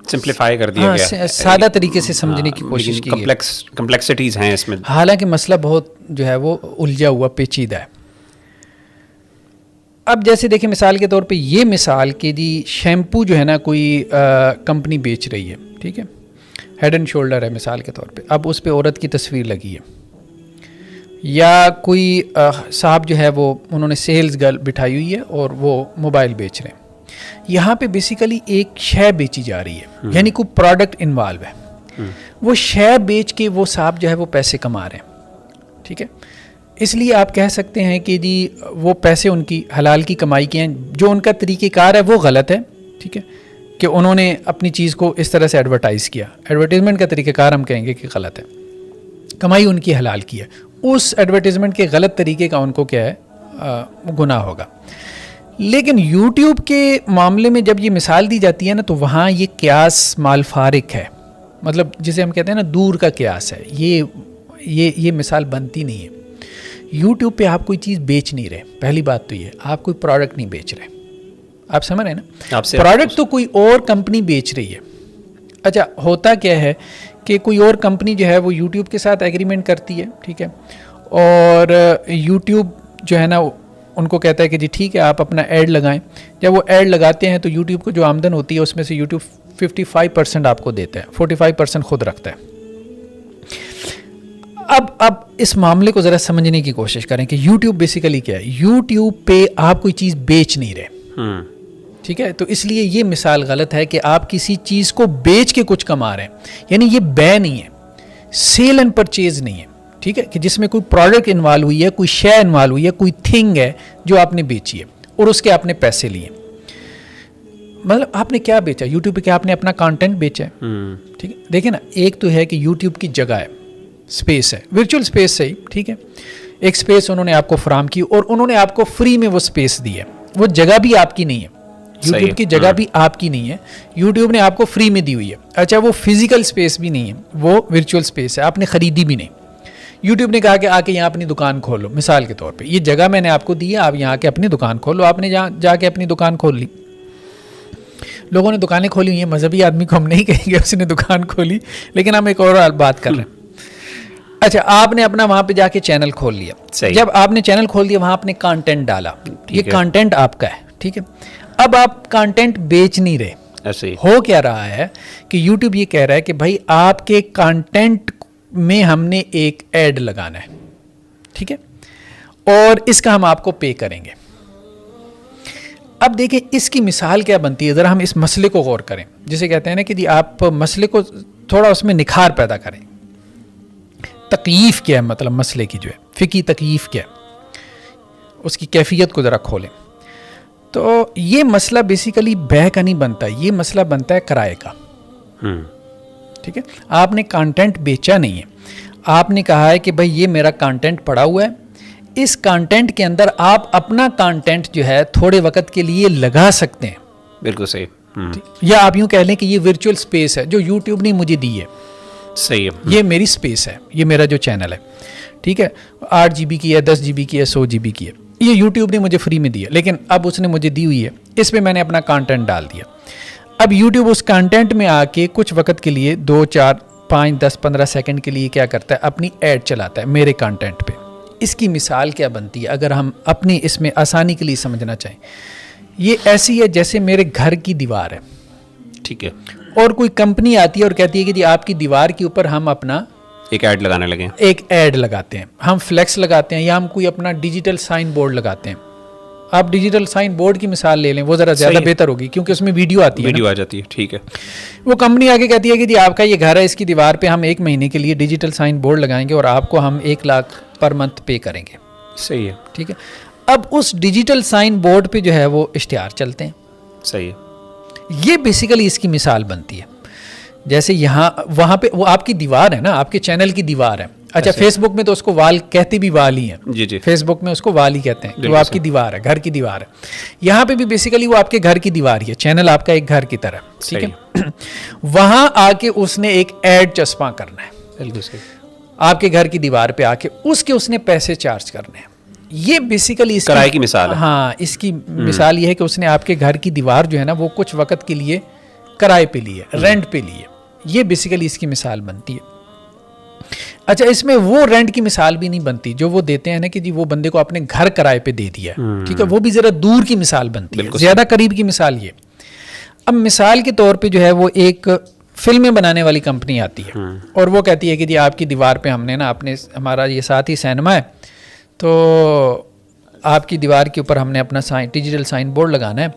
सिंप्लीफाई कर दिया गया, सादा तरीके से समझने की कोशिश की है। कम्प्लेक्सिटीज़ हैं इसमें, हालांकि मसला बहुत जो है वो उलझा हुआ पेचीदा है। अब जैसे देखिए मिसाल के तौर पे ये मिसाल कि जी शैम्पू जो है ना कोई कंपनी बेच रही है, ठीक है, हेड एंड शोल्डर है मिसाल के तौर पे, अब उस पे औरत की तस्वीर लगी है, या कोई साहब जो है वो उन्होंने सेल्स गर्ल बिठाई हुई है और वो मोबाइल बेच रहे हैं, यहाँ पे बेसिकली एक शय बेची जा रही है, यानी कोई प्रोडक्ट इन्वॉल्व है, वो शय बेच के वो साहब जो है वो पैसे कमा रहे हैं, ठीक है। इसलिए आप कह सकते हैं कि जी वो पैसे उनकी हलाल की कमाई के हैं, जो उनका तरीक़ेकार है वो गलत है, ठीक है, कि उन्होंने अपनी चीज़ को इस तरह से एडवर्टाइज़ किया, एडवर्टीज़मेंट का तरीक़ेकार हम कहेंगे कि गलत है, कमाई उनकी हलाल की है, उस एडवर्टीज़मेंट के गलत तरीके का उनको क्या है गुनाह होगा। लेकिन YouTube के मामले में जब ये मिसाल दी जाती है ना तो वहाँ ये क़यास मालफारिक है, मतलब जिसे हम कहते हैं ना दूर का क़यास है, ये मिसाल बनती नहीं है। YouTube पे आप कोई चीज़ बेच नहीं रहे, पहली बात तो ये, आप कोई प्रोडक्ट नहीं बेच रहे, आप समझ रहे हैं ना, प्रोडक्ट तो कोई और कंपनी बेच रही है। अच्छा होता क्या है कि कोई और कंपनी जो है वो YouTube के साथ एग्रीमेंट करती है, ठीक है, और YouTube जो है ना उनको कहता है कि जी ठीक है आप अपना ऐड लगाएं। जब वो ऐड लगाते हैं तो YouTube को जो आमदन होती है उसमें से YouTube 55% आपको देता है, 45% खुद रखता है। अब इस मामले को ज़रा समझने की कोशिश करें कि YouTube बेसिकली क्या है। YouTube पे आप कोई चीज़ बेच नहीं रहे, ठीक है, तो इसलिए ये मिसाल गलत है कि आप किसी चीज़ को बेच के कुछ कमा रहे हैं, यानी ये बै नहीं है, सेल एंड परचेज नहीं है, ठीक है, कि जिसमें कोई प्रोडक्ट इन्वॉल्व हुई है, कोई शय इन्वॉल्व हुई है, कोई थिंग है जो आपने बेची है और उसके आपने पैसे लिए। मतलब आपने क्या बेचा YouTube पे, क्या आपने अपना कंटेंट बेचा है, ठीक है। देखिए ना, एक तो है कि YouTube की जगह है, स्पेस है, वर्चुअल स्पेस सही, ठीक है, एक स्पेस उन्होंने आपको फराम की और उन्होंने आपको फ्री में वो स्पेस दी है, वो जगह भी आपकी नहीं है, YouTube की जगह भी आपकी नहीं है, YouTube ने आपको फ्री में दी हुई है। अच्छा वो फिजिकल स्पेस भी नहीं है, वो वर्चुअल स्पेस है, आपने ख़रीदी भी नहीं। YouTube ने कहा कि आके यहाँ अपनी दुकान खोलो, मिसाल के तौर पे ये जगह मैंने आपको दी है, आप यहाँ के अपनी दुकान खोलो, आपने जाके अपनी दुकान खोल ली। लोगों ने दुकानें खोली हुई हैं, मजहबी आदमी को हम नहीं कहेंगे उसने दुकान खोली, लेकिन हम एक और बात कर रहे हैं। अच्छा, आपने अपना वहाँ पे जाके चैनल खोल लिया। सही। जब आपने चैनल खोल दिया, वहाँ आपने कंटेंट डाला, ये है। कंटेंट आपका है, ठीक है। अब आप कंटेंट बेच नहीं रहे। ऐसे ही हो क्या रहा है कि YouTube ये कह रहा है कि भाई आपके कंटेंट में हमने एक ऐड लगाना है, ठीक है, और इसका हम आपको पे करेंगे। अब देखिए इसकी मिसाल क्या बनती है, ज़रा हम इस मसले को गौर करें। जिसे कहते हैं ना कि जी आप मसले को थोड़ा उसमें निखार पैदा करें। तकलीफ़ क्या है, मतलब मसले की जो है फ़िकी तकलीफ़ क्या है, उसकी कैफियत को ज़रा खोलें। तो ये मसला बेसिकली बै का नहीं बनता, ये मसला बनता है किराए का। ठीक है, आपने कंटेंट बेचा नहीं है, आपने कहा है कि भाई ये मेरा कंटेंट पड़ा हुआ है, इस कंटेंट के अंदर आप अपना कंटेंट जो है थोड़े वक्त के लिए लगा सकते हैं। बिल्कुल सही। या आप यूं कह लें कि ये वर्चुअल स्पेस है जो यूट्यूब ने मुझे दी है। सही है। ये मेरी स्पेस है, ये मेरा जो चैनल है, ठीक है, 8 GB की है, 10 GB की है, 100 GB की है, ये यूट्यूब ने मुझे फ्री में दी है, लेकिन अब उसने मुझे दी हुई है, इस पे मैंने अपना कंटेंट डाल दिया। अब यूट्यूब उस कंटेंट में आके कुछ वक्त के लिए 2, 4, 5, 10, 15 सेकंड के लिए क्या करता है, अपनी ऐड चलाता है मेरे कंटेंट पे। इसकी मिसाल क्या बनती है, अगर हम अपनी इसमें आसानी के लिए समझना चाहें, ये ऐसी है जैसे मेरे घर की दीवार है, ठीक है, और कोई कंपनी आती है और कहती है कि जी आपकी दीवार के ऊपर हम अपना एक ऐड लगाने लगे, एक ऐड लगाते हैं, हम फ्लेक्स लगाते हैं, या हम कोई अपना डिजिटल साइन बोर्ड लगाते हैं। आप डिजिटल साइन बोर्ड की मिसाल ले लें, वो ज़रा ज़्यादा बेहतर होगी क्योंकि उसमें वीडियो आती है, वीडियो आ जाती है। ठीक है, वो कंपनी आके कहती है कि जी आपका ये घर है, इसकी दीवार पे हम 1 महीने के लिए डिजिटल साइन बोर्ड लगाएंगे और आपको हम 1 लाख पर मंथ पे करेंगे। सही है, ठीक है, अब उस डिजिटल साइन बोर्ड पे जो है वो इश्तिहार चलते हैं। सही है, ये बेसिकली इसकी मिसाल बनती है। जैसे यहाँ वहाँ पे वो आपकी दीवार है ना, आपके चैनल की दीवार है। अच्छा, फेसबुक में तो उसको वाल कहते भी वाल ही हैं, जी जी, फेसबुक में उसको वाल ही कहते हैं कि वो आपकी दीवार है, घर की दीवार है। यहाँ पे भी बेसिकली वो आपके घर की दीवार ही है, चैनल आपका एक घर की तरह, ठीक है। वहाँ आके उसने एक ऐड चस्पा करना है, बिल्कुल सही, आपके घर की दीवार पे आके उसने पैसे चार्ज करने हैं। ये बेसिकली किराए की मिसाल है। हाँ, इसकी मिसाल ये है कि उसने आपके घर की दीवार जो है ना वो कुछ वक्त के लिए किराए पे लिए, रेंट पे लिए। ये बेसिकली इसकी मिसाल बनती है। अच्छा, इसमें वो रेंट की मिसाल भी नहीं बनती जो वो देते हैं ना कि जी वो बंदे को अपने घर किराए पे दे दिया, ठीक है, वो भी जरा दूर की मिसाल बनती है, ज्यादा करीब की मिसाल ये। अब मिसाल के तौर पे जो है वो एक फिल्में बनाने वाली कंपनी आती है और वो कहती है कि जी आपकी दीवार पे हमने ना अपने, हमारा ये साथ ही सिनेमा है, तो आपकी दीवार के ऊपर हमने अपना डिजिटल साइन बोर्ड लगाना है,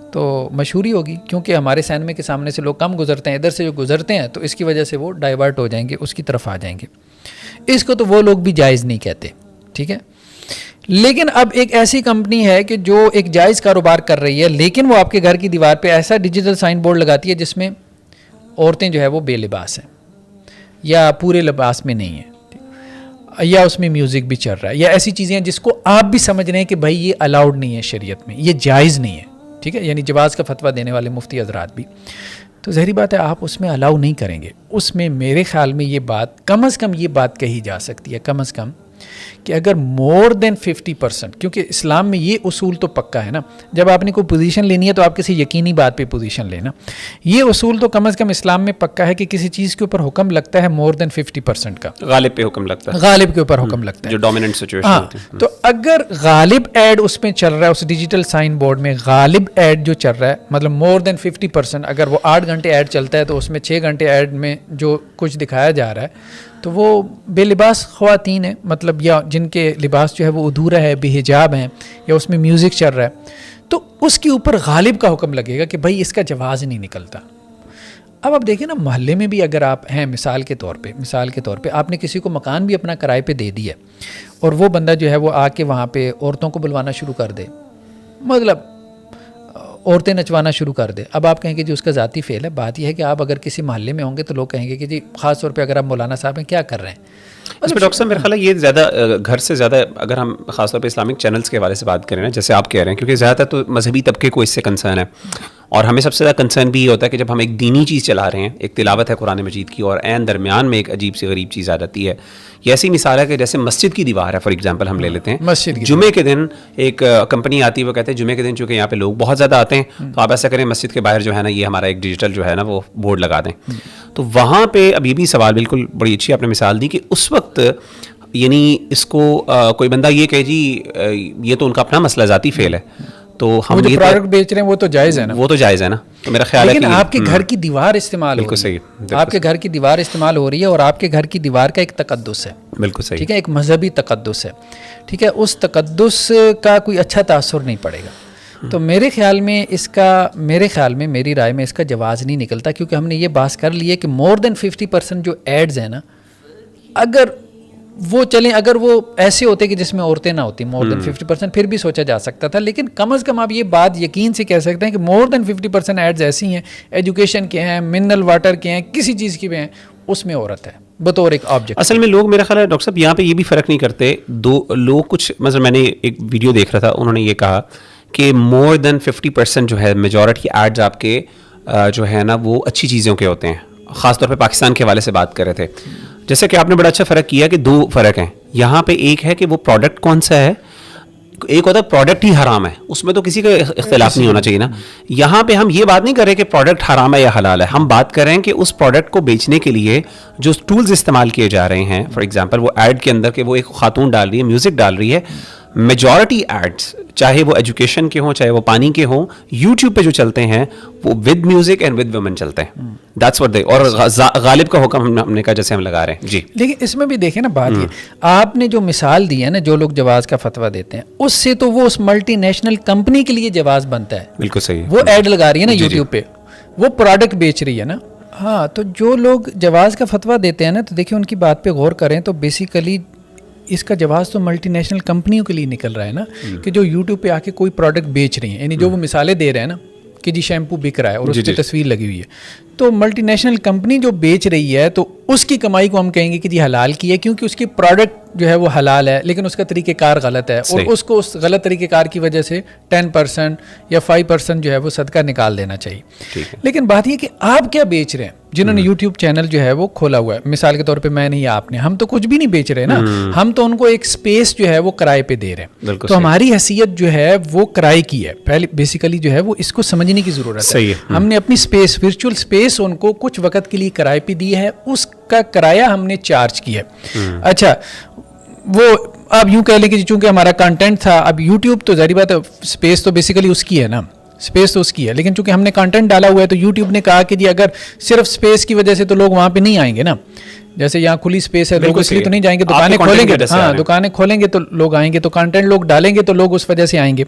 तो मशहूरी होगी क्योंकि हमारे सिनेमा के सामने से लोग कम गुजरते हैं, इधर से जो गुजरते हैं तो इसकी वजह से वो डाइवर्ट हो जाएंगे, उसकी तरफ आ जाएंगे। इसको तो वो लोग भी जायज़ नहीं कहते, ठीक है। लेकिन अब एक ऐसी कंपनी है कि जो एक जायज़ कारोबार कर रही है, लेकिन वो आपके घर की दीवार पे ऐसा डिजिटल साइन बोर्ड लगाती है जिसमें औरतें जो है वो बेलिबास हैं या पूरे लिबास में नहीं है, या उसमें म्यूज़िक भी चल रहा है, या ऐसी चीज़ें हैं जिसको आप भी समझ रहे हैं कि भाई ये अलाउड नहीं है शरीयत में, ये जायज़ नहीं है, ठीक है, यानी जवाज़ का फतवा देने वाले मुफ्ती हज़रात भी। तो ज़ाहिर बात है आप उसमें अलाउ नहीं करेंगे। उसमें मेरे ख़्याल में ये बात कम से कम ये बात कही जा सकती है, कम से कम कि अगर मोर देन 50%, क्योंकि इस्लाम में ये उसूल तो पक्का है ना, जब आपने कोई पोजीशन लेनी है तो आप किसी यकीनी बात पे पोजीशन लेना। ये उसूल तो कम से कम इस्लाम में पक्का है कि किसी चीज़ के ऊपर हुक्म लगता है मोर देन 50% का, गालिब पे हुक्म लगता है, गालिब के ऊपर हुक्म लगता है, जो डोमिनेंट सिचुएशन होती है। तो अगर गालिब ऐड उसमें चल रहा है, उस डिजिटल साइन बोर्ड में गालिब ऐड जो चल रहा है, मतलब मोर देन 50%, अगर वो 8 घंटे ऐड चलता है तो उसमें 6 घंटे ऐड में जो कुछ दिखाया जा रहा है तो वो बेलिबास ख़वातीन है, मतलब या जिनके लिबास जो है वो अधूरा है, बेहिजाब हैं, या उसमें म्यूज़िक चल रहा है, तो उसके ऊपर गालिब का हुक्म लगेगा कि भाई इसका जवाज़ नहीं निकलता। अब आप देखिए ना, मोहल्ले में भी अगर आप हैं, मिसाल के तौर पे आपने किसी को मकान भी अपना किराए पे दे दिया और वो बंदा जो है वो आके वहाँ पे औरतों को बुलवाना शुरू कर दे, मतलब औरतें नचवाना शुरू कर दे। अब आप कहेंगे जी उसका ज़ाती फेल है। बात यह है कि आप अगर किसी मोहल्ले में होंगे तो लोग कहेंगे कि जी ख़ास तौर पे अगर आप मौलाना साहब हैं क्या कर रहे हैं। इसमें डॉक्टर साहब मेरा ख्याल है ये ज़्यादा घर से ज़्यादा, अगर हम ख़ासतौर पे इस्लामिक चैनल्स के हवाले से बात करें ना, जैसे आप कह रहे हैं, क्योंकि ज़्यादातर तो मजहबी तबके को इससे कंसर्न है और हमें सबसे ज़्यादा कंसर्न भी ये होता है कि जब हम एक दीनी चीज़ चला रहे हैं, एक तिलावत है कुरान मजीद की, और ऐन दरमियान में एक अजीब सी गरीब चीज़ आ जाती है। ये ऐसी मिसाल है कि जैसे मस्जिद की दीवार है, फॉर एग्जांपल हम ले लेते हैं, मस्जिद की जुमे के दिन एक कंपनी आती है, वो कहते हैं जुमे के दिन चूँकि यहाँ पे लोग बहुत ज़्यादा आते हैं, तो आप ऐसा करें मस्जिद के बाहर जो है ना, ये हमारा एक डिजिटल जो है ना वो बोर्ड लगा दें। तो वहाँ पे अब ये भी सवाल, बिल्कुल बड़ी अच्छी आपने मिसाल दी कि उस वक्त यानी इसको कोई बंदा ये कहे जी ये तो उनका अपना मसला ज़ाती फेल है, तो हम जो ये प्रोडक्ट बेच रहे हैं वो तो जायज़ है ना, वो तो जायज़ है ना। तो मेरा ख्याल है लेकिन कि आपके घर की दीवार इस्तेमाल हो बिल्कुल रही है, सही, बिल्कुल आपके घर की दीवार इस्तेमाल हो रही है, और आपके घर की दीवार का एक तकद्दुस है, बिल्कुल सही, ठीक है, एक मजहबी तकद्दुस है, ठीक है, उस तकद्दुस का कोई अच्छा तासुर नहीं पड़ेगा। तो मेरे ख्याल में मेरी राय में इसका जवाज़ नहीं निकलता, क्योंकि हमने ये बात कर ली है कि मोर देन 50% जो एड्स हैं ना, अगर वो चलें, अगर वो ऐसे होते कि जिसमें औरतें ना होती मोर देन 50%, फिर भी सोचा जा सकता था। लेकिन कम अज़ कम आप ये बात यकीन से कह सकते हैं कि मोर देन 50% एड्स ऐसी हैं, एजुकेशन के हैं, मिनरल वाटर के हैं, किसी चीज़ की भी हैं, उसमें औरत है बतौर एक ऑब्जेक्ट। असल में लोग, मेरा ख्याल है डॉक्टर साहब, यहाँ पे ये भी फ़र्क नहीं करते। दो लोग कुछ, मतलब मैंने एक वीडियो देख रहा था, उन्होंने ये कहा कि मोर देन 50% जो है मेजॉरिटी एड्स आपके जो है ना वो अच्छी चीज़ों के होते हैं। ख़ासतौर पे पाकिस्तान के हवाले से बात कर रहे थे, जैसे कि आपने बड़ा अच्छा फ़र्क किया कि दो फ़र्क हैं यहाँ पे। एक है कि वो प्रोडक्ट कौन सा है, एक होता है प्रोडक्ट ही हराम है, उसमें तो किसी का इख्तिलाफ नहीं होना चाहिए ना। यहाँ पे हम ये बात नहीं कर रहे कि प्रोडक्ट हराम है या हलाल है, हम बात कर रहे हैं कि उस प्रोडक्ट को बेचने के लिए जो टूल्स इस्तेमाल किए जा रहे हैं, फॉर एग्जांपल वो ऐड के अंदर के वो एक खातून डाल रही है, म्यूज़िक डाल रही है, मेजॉरिटी एड्स चाहे वो एजुकेशन के हों चाहे वो पानी के हों, यूट्यूब पे जो चलते हैं वो with music and with women चलते हैं। दैट्स व्हाट दे, और गालिब का हुक्म हमने कहा जैसे हम लगा रहे हैं जी। लेकिन इसमें भी देखें ना बात ये, आपने जो मिसाल दी है ना, जो लोग जवाज का फतवा देते हैं, उससे तो वो उस मल्टीनेशनल कंपनी के लिए जवाज बनता है। बिल्कुल सही, वो ऐड लगा रही है ना यूट्यूब पे, वो प्रोडक्ट बेच रही है ना। हाँ, तो जो लोग जवाज का फतवा देते हैं ना, तो देखिए उनकी बात पे गौर करें तो बेसिकली इसका जवाब तो मल्टीनेशनल कंपनियों के लिए निकल रहा है ना, कि जो यूट्यूब पे आके कोई प्रोडक्ट बेच रही हैं, यानी जो वो मिसालें दे रहे हैं ना कि जी शैम्पू बिक रहा है और उस पर तस्वीर लगी हुई है, तो मल्टीनेशनल कंपनी जो बेच रही है तो उसकी कमाई को हम कहेंगे कि जी हलाल की है, क्योंकि उसकी प्रोडक्ट जो है वो हलाल है, लेकिन उसका तरीक़ेकार गलत है, और उसको उस गलत तरीक़ेकार की वजह से 10% या 5% जो है वो सदका निकाल देना चाहिए। लेकिन बात ये कि आप क्या बेच रहे हैं, जिन्होंने यूट्यूब चैनल जो है वो खोला हुआ है, मिसाल के तौर पे मैं नहीं या आपने, हम तो कुछ भी नहीं बेच रहे ना, हम तो उनको एक स्पेस जो है वो किराए पे दे रहे हैं। तो हमारी हैसियत जो है वो किराए की है, पहले बेसिकली जो है वो इसको समझने की ज़रूरत है। हमने अपनी स्पेस, वर्चुअल स्पेस उनको कुछ वक्त के लिए किराए पे दी है, उसका किराया हमने चार्ज किया है। अच्छा, वो आप यूँ कह लें कि चूंकि हमारा कंटेंट था, अब यूट्यूब तो जाहिर बात है स्पेस तो बेसिकली उसकी है ना, स्पेस तो उसकी है, लेकिन चूंकि हमने कंटेंट डाला हुआ है तो यूट्यूब ने कहा कि जी अगर सिर्फ स्पेस की वजह से तो लोग वहाँ पे नहीं आएंगे ना, जैसे यहाँ खुली स्पेस है, लोग इसलिए तो नहीं जाएंगे, दुकानें खोलेंगे, हाँ दुकानें खोलेंगे तो लोग आएंगे, तो कंटेंट लोग डालेंगे तो लोग उस वजह से आएंगे।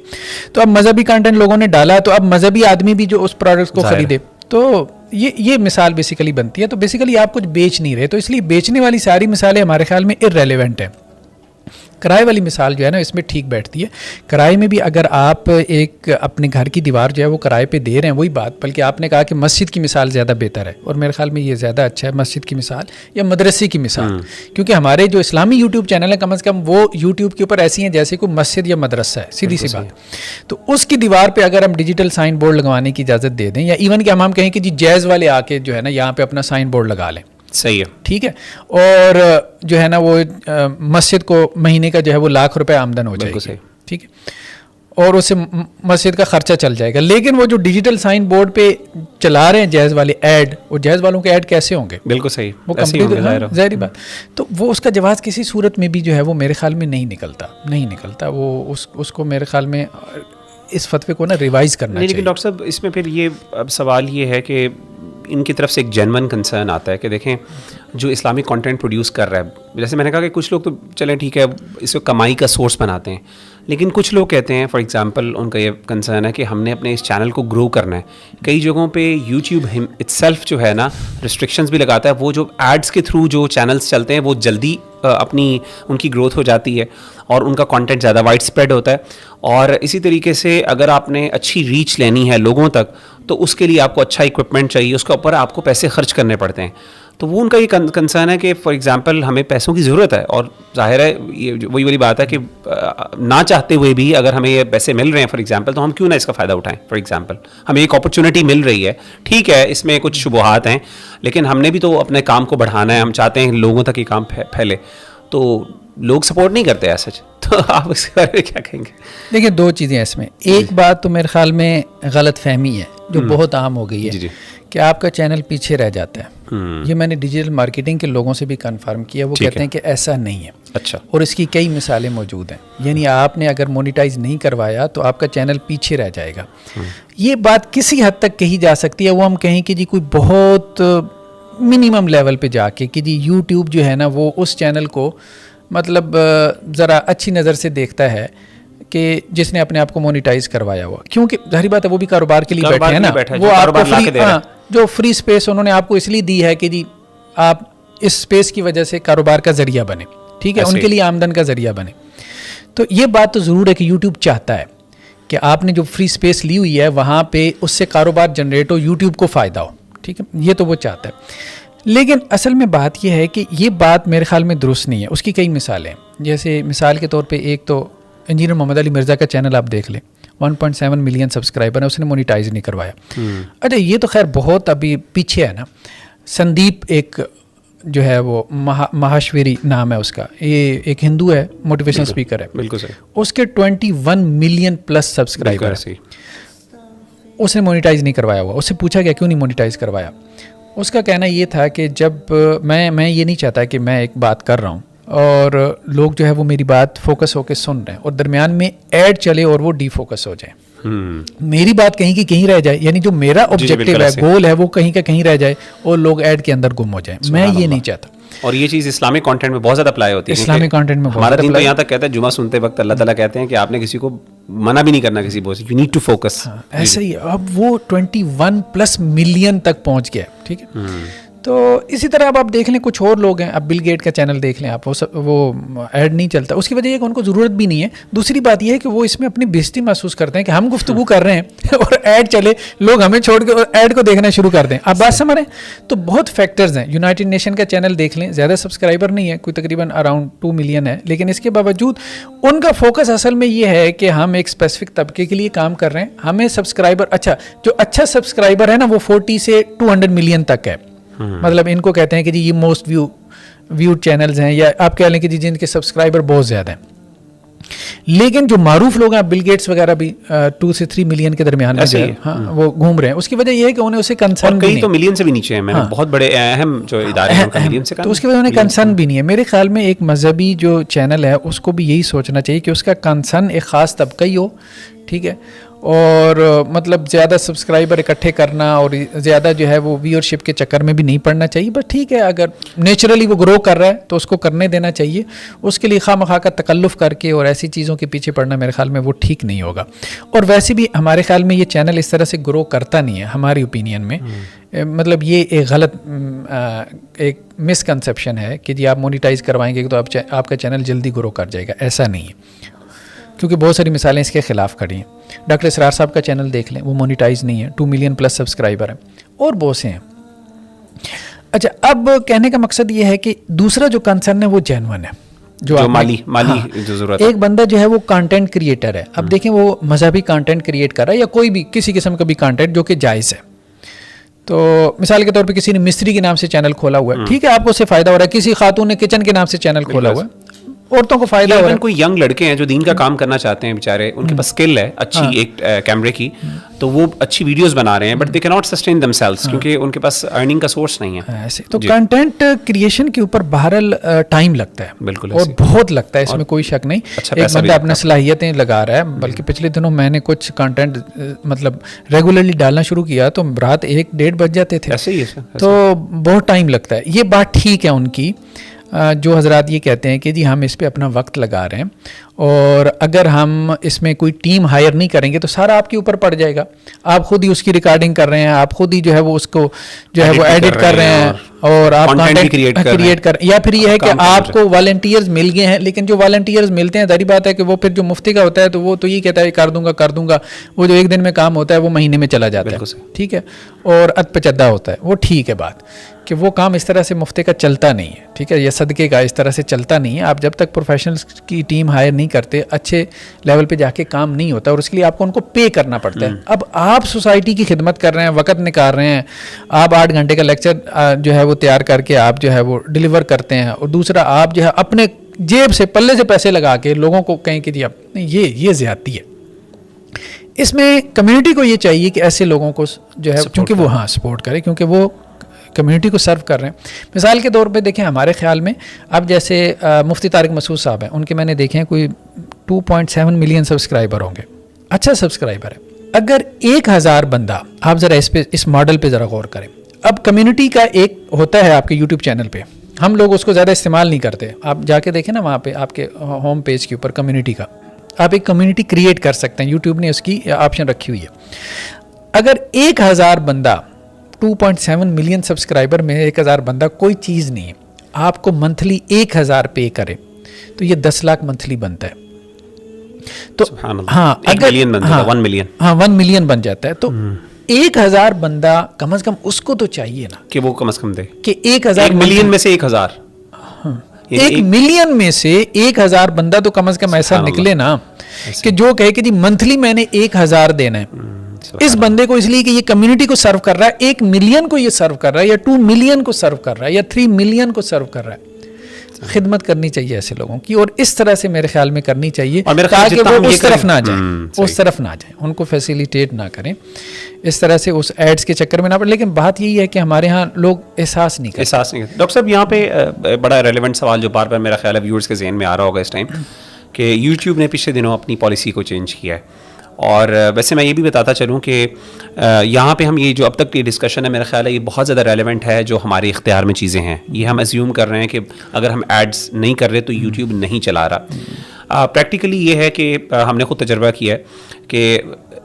तो अब मजहबी कंटेंट लोगों ने डाला, तो अब मजहबी आदमी भी जो उस प्रोडक्ट को खरीदे, तो ये मिसाल बेसिकली बनती है। तो बेसिकली आप कुछ बेच नहीं रहे, तो इसलिए बेचने वाली सारी मिसालें हमारे ख्याल में इररेलेवेंट है। किराए वाली मिसाल जो है ना इसमें ठीक बैठती है। किराए में भी अगर आप एक अपने घर की दीवार जो है वो किराए पे दे रहे हैं, वही बात, बल्कि आपने कहा कि मस्जिद की मिसाल ज़्यादा बेहतर है, और मेरे ख्याल में ये ज़्यादा अच्छा है, मस्जिद की मिसाल या मदरसे की मिसाल, क्योंकि हमारे जो इस्लामी यूट्यूब चैनल है कम से कम वो यूट्यूब के ऊपर ऐसी हैं जैसे कोई मस्जिद या मदरसा है, सीधी सी बात। तो उसकी दीवार पर अगर हम डिजिटल साइन बोर्ड लगवाने की इजाज़त दे दें, या इवन कि हम कहें कि जी जैज़ वाले आके जो है ना यहाँ पर अपना साइन बोर्ड लगा लें, सही है, ठीक है, और जो है ना वो मस्जिद को महीने का जो है वो लाख रुपए आमदन हो जाएगी, ठीक है, और उससे मस्जिद का खर्चा चल जाएगा। लेकिन वो जो डिजिटल साइन बोर्ड पे चला रहे हैं जैज़ वाले ऐड, वो जैज़ वालों के ऐड कैसे होंगे? बिल्कुल सही, वो कंप्लीट ज़ाहिर बात। तो वो उसका जवाब किसी सूरत में भी जो है वो मेरे ख्याल में नहीं निकलता वो उसको मेरे ख्याल में इस फतवे को ना रिवाइज करना चाहिए। लेकिन डॉक्टर साहब इसमें फिर ये अब सवाल ये है कि इनकी तरफ से एक जेन्युइन कंसर्न आता है कि देखें जो इस्लामिक कंटेंट प्रोड्यूस कर रहा है, जैसे मैंने कहा कि कुछ लोग तो चलें ठीक है इसको कमाई का सोर्स बनाते हैं, लेकिन कुछ लोग कहते हैं, फॉर एग्जांपल उनका ये कंसर्न है कि हमने अपने इस चैनल को ग्रो करना है। कई जगहों पे यूट्यूब इटसेल्फ जो है ना रिस्ट्रिक्शंस भी लगाता है, वो जो एड्स के थ्रू जो चैनल्स चलते हैं वो जल्दी अपनी उनकी ग्रोथ हो जाती है और उनका कंटेंट ज़्यादा वाइड स्प्रेड होता है। और इसी तरीके से अगर आपने अच्छी रीच लेनी है लोगों तक, तो उसके लिए आपको अच्छा इक्विपमेंट चाहिए, उसके ऊपर आपको पैसे खर्च करने पड़ते हैं। तो वो उनका ये कंसर्न है कि फॉर एग्जांपल हमें पैसों की ज़रूरत है, और जाहिर है ये वही वाली बात है कि ना चाहते हुए भी अगर हमें ये पैसे मिल रहे हैं फॉर एग्जांपल, तो हम क्यों ना इसका फ़ायदा उठाएं। फॉर एग्जांपल हमें एक अपॉर्चुनिटी मिल रही है, ठीक है इसमें कुछ शुबहात हैं, लेकिन हमने भी तो अपने काम को बढ़ाना है, हम चाहते हैं लोगों तक ये काम फैले, तो लोग सपोर्ट नहीं करते ऐसा। तो आप इसके बारे में क्या कहेंगे? देखिए, दो चीज़ें हैं इसमें। एक बात तो मेरे ख्याल में गलत फहमी है जो बहुत आम हो गई है जी। कि आपका चैनल पीछे रह जाता है। ये मैंने डिजिटल मार्केटिंग के लोगों से भी कंफर्म किया, वो कहते हैं कि ऐसा नहीं है। अच्छा। और इसकी कई मिसालें मौजूद हैं। यानी आपने अगर मोनेटाइज नहीं करवाया तो आपका चैनल पीछे रह जाएगा। ये बात किसी हद तक कही जा सकती है, वो हम कहें कि जी कोई बहुत मिनिमम लेवल पे जाके कि जी यूट्यूब जो है ना वो उस चैनल को मतलब ज़रा अच्छी नज़र से देखता है कि जिसने अपने आप को मोनेटाइज करवाया हुआ, क्योंकि जाहिर बात है वो भी कारोबार के लिए बैठे हैं ना, वो आपको फ्री, जो फ्री स्पेस उन्होंने आपको इसलिए दी है कि जी आप इस स्पेस की वजह से कारोबार का जरिया बने, ठीक है, उनके लिए आमदन का जरिया बने। तो ये बात तो ज़रूर है कि यूट्यूब चाहता है कि आपने जो फ्री स्पेस ली हुई है वहाँ पे उससे कारोबार जनरेट हो, यूट्यूब को फ़ायदा हो, ठीक है, ये तो वो चाहता है। लेकिन असल में बात यह है कि ये बात मेरे ख्याल में दुरुस्त नहीं है। उसकी कई मिसालें, जैसे मिसाल के तौर पे एक तो इंजीनियर मोहम्मद अली मिर्ज़ा का चैनल आप देख लें, 1.7 मिलियन सब्सक्राइबर है, उसने मोनेटाइज नहीं करवाया। अच्छा, ये तो खैर बहुत अभी पीछे है ना। संदीप एक जो है वो महाश्वेरी नाम है उसका, ये एक हिंदू है, मोटिवेशनल स्पीकर है, बिल्कुल सही, उसके 21 मिलियन प्लस सब्सक्राइबर है, उसने मोनेटाइज नहीं करवाया हुआ। उससे पूछा गया क्यों नहीं मोनेटाइज करवाया, उसका कहना ये था कि जब मैं ये नहीं चाहता कि मैं एक बात कर रहा हूँ और लोग जो है वो मेरी बात फोकस होकर सुन रहे हैं और दरमियान में ऐड चले और वो डीफोकस हो जाए, मेरी बात कहीं की कहीं रह जाए, यानी जो मेरा ऑब्जेक्टिव है, गोल है, वो कहीं का कहीं रह जाए और लोग ऐड के अंदर गुम हो जाए। मैं ये नहीं चाहता। और ये चीज़ इस्लामिक कंटेंट में बहुत ज़्यादा अप्लाई होती है। इस्लामिक कंटेंट में हमारा दिन तो यहाँ तक कहता है, जुमा सुनते वक्त अल्लाह ताला कहते हैं कि आपने किसी को मना भी नहीं करना, किसी बोझ, यू नीड टू फोकस। ऐसे ही अब वो 21+ मिलियन तक पहुँच गया, ठीक है। तो इसी तरह अब आप देख लें कुछ और लोग हैं, अब बिल गेट का चैनल देख लें आप, वो ऐड नहीं चलता। उसकी वजह यह कि उनको ज़रूरत भी नहीं है। दूसरी बात यह है कि वो इसमें अपनी बेइज्जती महसूस करते हैं कि हम गुफ्तगू कर रहे हैं और ऐड चले, लोग हमें छोड़ के और ऐड को देखना शुरू कर दें। आप बात समझ रहे हैं? तो बहुत फैक्टर्स हैं। यूनाइटेड नेशन का चैनल देख लें, ज़्यादा सब्सक्राइबर नहीं है, कोई तकरीबन अराउंड 2 मिलियन है, लेकिन इसके बावजूद उनका फोकस असल में ये है कि हम एक स्पेसिफिक तबके के लिए काम कर रहे हैं। हमें सब्सक्राइबर जो अच्छा सब्सक्राइबर है ना वो 40 से 200 मिलियन तक है। मतलब इनको कहते हैं कि जी ये मोस्ट व्यूड चैनल्स हैं, या आप कह लें कि जी जिनके सब्सक्राइबर बहुत ज़्यादा हैं। लेकिन जो मारूफ लोग हैं, बिल गेट्स वगैरह भी 2 से 3 मिलियन के दरमियान में वो घूम रहे हैं। उसकी वजह यह है कि उन्हें उसे कंसर्न भी नहीं, तो मिलियन से भी नीचे हैं। मैंने बहुत बड़े अहम जो इदारे हैं उनका मिलियन से कम, तो उसकी वजह उन्हें कंसर्न भी नहीं है। मेरे ख्याल में एक मजहबी जो चैनल है उसको भी यही सोचना चाहिए कि उसका कंसर्न एक ख़ास तबका ही हो, ठीक है, और मतलब ज़्यादा सब्सक्राइबर इकट्ठे करना और ज़्यादा जो है वो व्यूअरशिप के चक्कर में भी नहीं पड़ना चाहिए। बस ठीक है, अगर नेचुरली वो ग्रो कर रहा है तो उसको करने देना चाहिए। उसके लिए खामखा का तकल्लुफ़ करके और ऐसी चीज़ों के पीछे पड़ना मेरे ख्याल में वो ठीक नहीं होगा। और वैसे भी हमारे ख्याल में ये चैनल इस तरह से ग्रो करता नहीं है, हमारी ओपिनियन में। मतलब ये एक गलत एक मिसकंसेप्शन है कि जी आप मोनेटाइज करवाएंगे तो आपका चैनल जल्दी ग्रो कर जाएगा। ऐसा नहीं है, क्योंकि बहुत सारी मिसालें इसके खिलाफ खड़ी हैं। डॉक्टर इसरार साहब का चैनल देख लें, वो मोनेटाइज नहीं है, 2 मिलियन प्लस सब्सक्राइबर हैं, और बहुत से हैं। अच्छा, अब कहने का मकसद ये है कि दूसरा जो कंसर्न है वो जेन्युइन है, जो माली जो जरूरत है। एक बंदा जो है वो कंटेंट क्रिएटर है। अब देखें, वो मजहबी कंटेंट क्रिएट कर रहा है या कोई भी किसी किस्म का भी कंटेंट जो कि जायज़ है। तो मिसाल के तौर पे किसी ने मिस्त्री के नाम से चैनल खोला हुआ है, ठीक है, आपको उससे फ़ायदा हो रहा है। किसी खातून ने किचन के नाम से चैनल खोला हुआ है, औरतों को फायदा हो रहा है। कोई यंग लड़के हैं जो दीन का काम करना चाहते हैं, बेचारे उनके पास स्किल है अच्छी एक कैमरे की, तो वो अच्छी वीडियोस बना रहे हैं, but they can not sustain themselves क्योंकि उनके पास अर्निंग का सोर्स नहीं है। ऐसे तो कंटेंट क्रिएशन के ऊपर बहरहाल टाइम लगता है, बिल्कुल, और बहुत लगता है, इसमें कोई शक नहीं। एक बंदा अपने सलाहियतें लगा रहा है, बल्कि पिछले दिनों मैंने कुछ कंटेंट मतलब रेगुलरली डालना शुरू किया तो रात 1-1:30 बज जाते थे। ऐसे ही है, तो बहुत टाइम लगता है। ये बात ठीक है उनकी, जो हजरात ये कहते हैं कि जी हम इस पे अपना वक्त लगा रहे हैं और अगर हम इसमें कोई टीम हायर नहीं करेंगे तो सारा आपके ऊपर पड़ जाएगा। आप खुद ही उसकी रिकॉर्डिंग कर रहे हैं, आप खुद ही जो है वो उसको जो है वो एडिट कर रहे हैं और आप कंटेंट क्रिएट कर, या फिर ये है कि आपको वॉलंटियर्स मिल गए हैं, लेकिन जो वॉलंटियर्स मिलते हैं, जारी बात है कि वो फिर जो मुफ्ती का होता है तो वो तो ये कहता है कर दूंगा, वो जो एक दिन में काम होता है वो महीने में चला जाता है, ठीक है, और अदपचद्दा होता है, वो ठीक है बात। कि वो काम इस तरह से मुफ्ते का चलता नहीं है, ठीक है, या सदक़े का इस तरह से चलता नहीं है। आप जब तक प्रोफेशनल्स की टीम हायर नहीं करते, अच्छे लेवल पे जाके काम नहीं होता, और उसके लिए आपको उनको पे करना पड़ता है। अब आप सोसाइटी की खिदमत कर रहे हैं, वक़्त निकाल रहे हैं, आप 8 घंटे का लेक्चर जो है वो तैयार करके आप जो है वो डिलीवर करते हैं, और दूसरा आप जो है अपने जेब से पल्ले से पैसे लगा के लोगों को कहें कि जी आप नहीं, ये ज़्यादती है। इसमें कम्युनिटी को ये चाहिए कि ऐसे लोगों को जो है, क्योंकि वो सपोर्ट करें, क्योंकि वो कम्युनिटी को सर्व कर रहे हैं। मिसाल के तौर पे देखें, हमारे ख्याल में अब जैसे मुफ्ती तारिक मसूद साहब हैं, उनके मैंने देखे हैं कोई 2.7 मिलियन सब्सक्राइबर होंगे, अच्छा सब्सक्राइबर है। अगर 1000 बंदा, आप ज़रा इस मॉडल पे ज़रा गौर करें। अब कम्युनिटी का एक होता है आपके यूट्यूब चैनल पे, हम लोग उसको ज़्यादा इस्तेमाल नहीं करते। आप जाके देखें ना, वहाँ पे आपके होम पेज के ऊपर कम्युनिटी का, आप एक कम्युनिटी क्रिएट कर सकते हैं, यूट्यूब ने उसकी ऑप्शन रखी हुई है। अगर 1000 बंदा, 2.7 मिलियन सब्सक्राइबर में 1000 बंदा कोई चीज़ नहीं है, आपको मंथली 1000 पे करे तो ये 10 लाख मंथली बनता है। तो हाँ, अगर 1 मिलियन बन जाता है, तो 1000 बंदा कम से कम उसको तो चाहिए ना कि वो कम से कम दे कि 1000 मिलियन में से 1000, 1 मिलियन में से 1000 बंदा तो कम से कम ऐसा निकले ना कि जो कहे कि जी मंथली मैंने 1000 देना है इस बंदे को, इसलिए कि ये कम्युनिटी को सर्व कर रहा है, 1 मिलियन को ये सर्व कर रहा है, या 2 मिलियन को सर्व कर रहा है, या 3 मिलियन को सर्व कर रहा है। खिदमत करनी चाहिए ऐसे लोगों की, और इस तरह से मेरे ख्याल में करनी चाहिए ताकि वो उस तरफ ना जाए, उस तरफ ना जाए, उनको फैसिलिटेट ना करें, इस तरह से उस एड्स के चक्कर में ना पड़े। लेकिन बात यही है कि हमारे यहाँ लोग एहसास नहीं करते। डॉक्टर साहब, यहाँ पे बड़ा रेलेवेंट सवाल जो बार बार मेरा ख्याल है व्यूअर्स के ज़हन में आ रहा होगा इस टाइम, कि यूट्यूब ने पिछले दिनों अपनी पॉलिसी को चेंज किया है। और वैसे मैं ये भी बताता चलूँ कि यहाँ पे हम ये जो अब तक की डिस्कशन है, मेरा ख्याल है ये बहुत ज़्यादा रेलेवेंट है। जो हमारे इख्तियार में चीज़ें हैं, ये हम एज्यूम कर रहे हैं कि अगर हम एड्स नहीं कर रहे तो यूट्यूब नहीं चला रहा। प्रैक्टिकली ये है कि हमने खुद तजर्बा किया है कि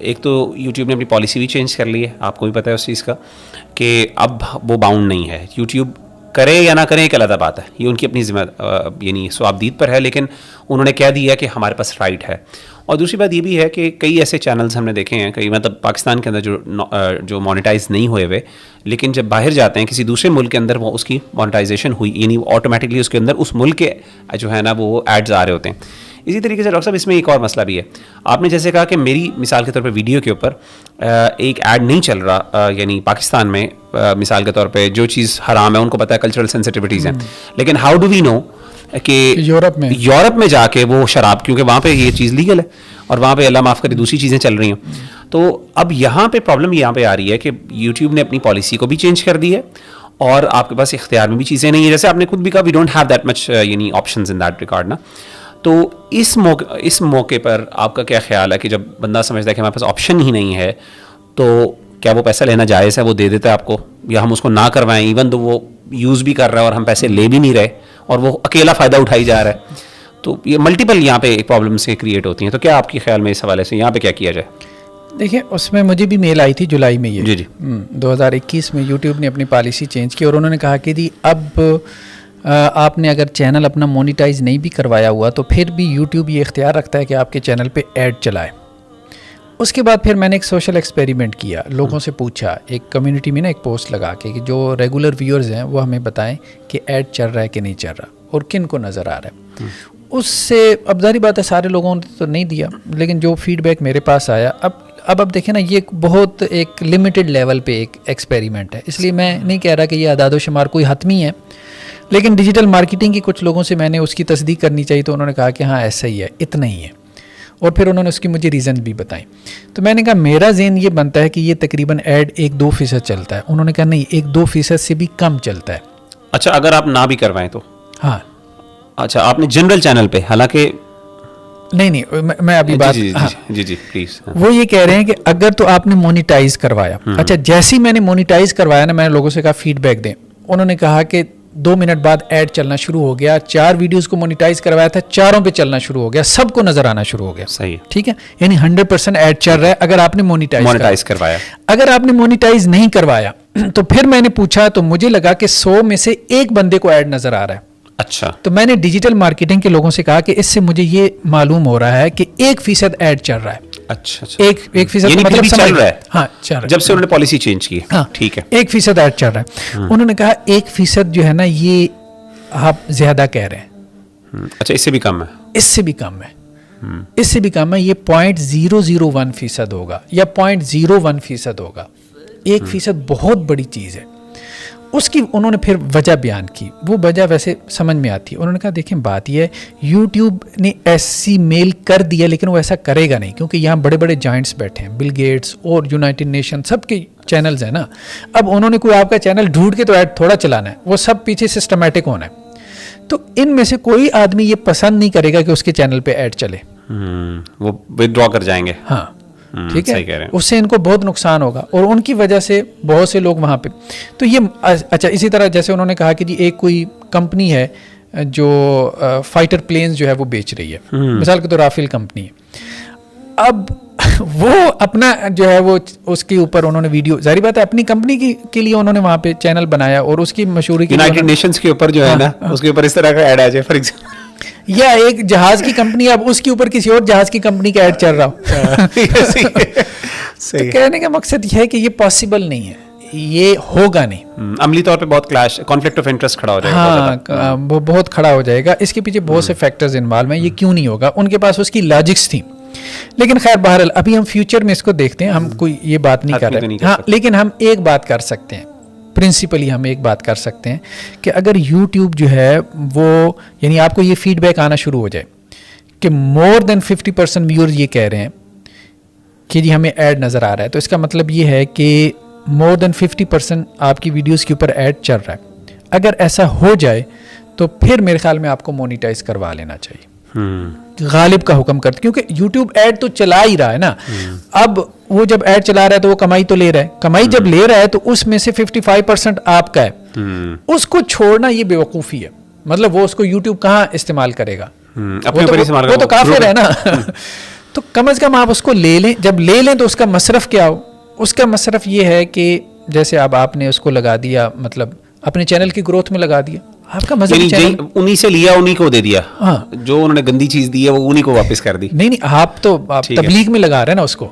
एक तो यूट्यूब ने अपनी पॉलिसी भी चेंज कर ली है, आपको भी पता है उस चीज़ का, कि अब वो बाउंड नहीं है। यूट्यूब करें या ना करें एक अलग बात है, ये उनकी अपनी यानी स्वाबदीद पर है, लेकिन उन्होंने कह दिया कि हमारे पास राइट है। और दूसरी बात ये भी है कि कई ऐसे चैनल्स हमने देखे हैं, कई मतलब पाकिस्तान के अंदर जो मोनेटाइज नहीं हुए हुए, लेकिन जब बाहर जाते हैं किसी दूसरे मुल्क के अंदर वो उसकी मोनेटाइजेशन हुई, यानी ऑटोमेटिकली उसके अंदर उस मुल्क के जो है ना वो एड्स आ रहे होते हैं। इसी तरीके से डॉक्टर साहब इसमें एक और मसला भी है। आपने जैसे कहा कि मेरी मिसाल के तौर पे वीडियो के ऊपर एक ऐड नहीं चल रहा, यानी पाकिस्तान में मिसाल के तौर पे जो चीज़ हराम है उनको पता है, कल्चरल सेंसिटिविटीज़ हैं, लेकिन हाउ डू वी नो कि यूरोप में जाके वो शराब, क्योंकि वहाँ पे ये चीज़ लीगल है और वहाँ पे अल्लाह माफ़ करे दूसरी चीज़ें चल रही हैं। तो अब यहाँ पे प्रॉब्लम यहाँ पे आ रही है कि यूट्यूब ने अपनी पॉलिसी को भी चेंज कर दी है और आपके पास इख्तियार में भी चीज़ें नहीं है। जैसे आपने खुद भी कहा, we don't have that much यानी ऑप्शंस इन दैट रिगार्ड ना। तो इस मौके पर आपका क्या ख्याल है कि जब बंदा समझता है कि हमारे पास ऑप्शन ही नहीं है, तो क्या वो पैसा लेना जायज़ है? वो दे देता है आपको, या हम उसको ना करवाएं इवन तो वो यूज़ भी कर रहा है और हम पैसे ले भी नहीं रहे और वो अकेला फ़ायदा उठाई जा रहा है? तो ये मल्टीपल यहाँ पे प्रॉब्लम्स क्रिएट होती हैं। तो क्या आपके ख्याल में इस हवाले से यहाँ पे क्या किया जाए? देखिए, उसमें मुझे भी मेल आई थी जुलाई में, ये जी 2021 में यूट्यूब ने अपनी पॉलिसी चेंज की और उन्होंने कहा कि जी अब आपने अगर चैनल अपना मोनिटाइज नहीं भी करवाया हुआ तो फिर भी यूट्यूब ये इख्तियार रखता है कि आपके चैनल पे ऐड चलाए। उसके बाद फिर मैंने एक सोशल एक्सपेरिमेंट किया, लोगों से पूछा, एक कम्युनिटी में ना एक पोस्ट लगा के कि जो रेगुलर व्यूअर्स हैं वो हमें बताएं कि ऐड चल रहा है कि नहीं चल रहा और किन को नज़र आ रहा है। उससे अब जारी बात है सारे लोगों ने तो नहीं दिया, लेकिन जो फीडबैक मेरे पास आया, अब देखें ना, ये बहुत एक लिमिटेड लेवल पे एक एक्सपेरिमेंट है, इसलिए मैं नहीं कह रहा कि ये अदाद शुमार कोई हतमी है, लेकिन डिजिटल मार्केटिंग की कुछ लोगों से मैंने उसकी तस्दीक करनी चाहिए तो उन्होंने कहा कि हाँ ऐसा ही है, इतना ही है, और फिर उन्होंने उसकी मुझे रीज़न भी बताई। तो मैंने कहा मेरा ज़हन ये बनता है कि ये तकरीबन ऐड 1-2% चलता है। उन्होंने कहा नहीं, 1-2% से भी कम चलता है। अच्छा, अगर आप ना भी करवाएं तो? हाँ। अच्छा, आपने जनरल चैनल पे, हालांकि नहीं, मैं अभी बात जी प्लीज। वो ये कह रहे हैं कि अगर तो आपने मोनिटाइज करवाया, अच्छा जैसे ही मैंने मोनिटाइज करवाया ना, मैंने लोगों से कहा फीडबैक दें, उन्होंने कहा कि 2 मिनट बाद ऐड चलना शुरू हो गया। 4 वीडियोस को मोनिटाइज करवाया था, 4 पे चलना शुरू हो गया, सबको नजर आना शुरू हो गया। सही है, ठीक है, यानी 100% ऐड चल रहा है अगर आपने मोनिटाइज करवाया। अगर आपने मोनिटाइज नहीं करवाया तो फिर मैंने पूछा तो मुझे लगा कि 100 में से 1 बंदे को ऐड नजर आ रहा है। अच्छा, तो मैंने डिजिटल मार्केटिंग के लोगों से कहा कि इससे मुझे ये मालूम हो रहा है कि 1% ऐड चल रहा है। अच्छा, एक फीसद यानी मतलब फिर भी चल रहा है। हाँ चल रहा है, जब से उन्होंने पॉलिसी चेंज की। हाँ ठीक है। 1% ऐड चल रहा है। उन्होंने कहा 1% जो है ना ये आप ज्यादा कह रहे हैं। अच्छा, इससे भी कम है? इससे भी कम है, इससे भी कम है। ये 0.001% होगा या 0.01% होगा। 1% बहुत बड़ी चीज़ है। उसकी उन्होंने फिर वजह बयान की, वो वजह वैसे समझ में आती है। उन्होंने कहा देखें बात यह है यूट्यूब ने ऐसी मेल कर दिया लेकिन वो ऐसा करेगा नहीं, क्योंकि यहाँ बड़े बड़े जाइंट्स बैठे हैं, बिल गेट्स और यूनाइटेड नेशन सबके चैनल्स हैं ना। अब उन्होंने कोई आपका चैनल ढूंढ के तो ऐड थोड़ा चलाना है, वो सब पीछे सिस्टमेटिक होना है। तो इनमें से कोई आदमी ये पसंद नहीं करेगा कि उसके चैनल पे ऐड चले, वो विथड्रॉ कर जाएंगे। हाँ ठीक सही कह रहे है, हैं। उससे इनको बहुत नुकसान होगा और उनकी वजह से बहुत से लोग वहाँ पे। तो ये अच्छा, इसी तरह जैसे उन्होंने कहा कि जी एक कोई कंपनी है जो फाइटर प्लेन्स जो है वो बेच रही है, मिसाल के तो राफेल कंपनी है। अब वो अपना जो है वो उसके ऊपर उन्होंने वीडियो, जाहिर बात है अपनी कंपनी के लिए उन्होंने वहाँ पे चैनल बनाया और उसकी मशहूरी के लिए यूनाइटेड नेशंस के ऊपर जो है ना, उसके ऊपर इस तरह का ऐड आ जाए फॉर एग्जांपल, या एक जहाज की कंपनी, अब उसके ऊपर किसी और जहाज की कंपनी का ऐड चल रहा हो। तो कहने का मकसद यह है कि ये पॉसिबल नहीं है, ये होगा नहीं। अमली तौर पे बहुत क्लैश, कॉन्फ्लिक्ट ऑफ इंटरेस्ट खड़ा हो जाएगा। हाँ वो बहुत खड़ा हो जाएगा। इसके पीछे बहुत से फैक्टर्स इन्वॉल्व हैं। ये क्यों नहीं होगा, उनके पास उसकी लॉजिक्स थी। लेकिन खैर बहरहाल अभी हम फ्यूचर में इसको देखते हैं, हम कोई ये बात नहीं कर रहे। हाँ लेकिन हम एक बात कर सकते हैं, प्रिंसिपली हम एक बात कर सकते हैं कि अगर YouTube जो है वो, यानी आपको ये फीडबैक आना शुरू हो जाए कि मोर देन 50% व्यूअर्स ये कह रहे हैं कि जी हमें ऐड नज़र आ रहा है, तो इसका मतलब ये है कि मोर देन 50% आपकी वीडियोस के ऊपर ऐड चल रहा है। अगर ऐसा हो जाए तो फिर मेरे ख्याल में आपको मोनिटाइज करवा लेना चाहिए। गालिब का हुक्म करते, क्योंकि YouTube ऐड तो चला ही रहा है ना। अब वो जब ऐड चला रहा है तो वो कमाई तो ले रहा है, कमाई जब ले रहा है तो उसमें से 55% आपका है। उसको छोड़ना ये बेवकूफ़ी है। मतलब वो उसको YouTube कहाँ इस्तेमाल करेगा, वो तो काफिर है ना। तो कम से कम आप उसको ले लें। जब ले लें तो उसका मसरफ क्या हो, उसका मसरफ ये है कि जैसे अब आपने उसको लगा दिया, मतलब अपने चैनल की ग्रोथ में लगा दिया, आपका मजहबी चैनल उन्हीं से लिया, उन्हीं को दे दिया। हाँ, जो उन्होंने गंदी चीज दी है वो उन्हीं को वापस कर दी। नहीं आप तबलीग में लगा रहे हैं ना उसको।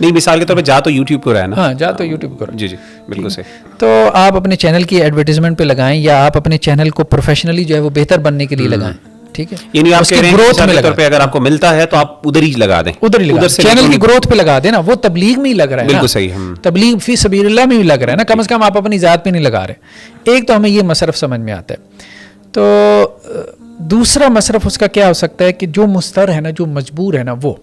नहीं, मिसाल के तौर पे जा तो YouTube को रहा है ना। हाँ, जा तो YouTube को। जी बिल्कुल सही। तो आप अपने चैनल की एडवर्टाइजमेंट पे लगाएं, या आप अपने चैनल को प्रोफेशनली जो है वो बेहतर बनने के लिए लगाएं। ठीक है, यानी आप कह रहे हैं ग्रोथ में तौर पे अगर आपको मिलता है तो आप उधर ही लगा दें, उधर ही लगा, चैनल की ग्रोथ पे लगा देना। वो तबलीग में ही लग रहा है। बिल्कुल सही। तबलीग फी सबीलिल्लाह में भी लग रहा है ना, कम से कम आप अपनी जात पे नहीं लगा रहे। एक तो हमें ये मसरफ समझ में आता है। तो दूसरा मसरफ उसका क्या हो सकता है कि जो मुस्तर है ना, जो मजबूर है ना, वो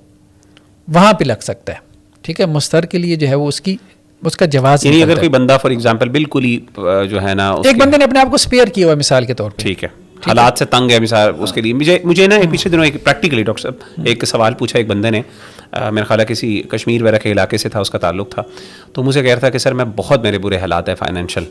वहाँ पे लग सकता है। ठीक है, मुस्तर के लिए जो है वो उसका जवाब, यानी अगर कोई बंदा फॉर एग्जांपल बिल्कुल ही जो है ना, एक बंदे ने अपने आप को स्पेयर किया हुआ है मिसाल के तौर पे, ठीक है, हालात से तंग है मिसाल, उसके लिए मुझे ना पिछले दिनों एक प्रैक्टिकली डॉक्टर साहब एक सवाल पूछा एक बंदे ने, मेरा ख्याल है किसी कश्मीर वगैरह के इलाके से था, उसका ताल्लुक था। तो मुझे कह रहा था कि सर मैं बहुत मेरे बुरे हालात है फाइनेंशियल।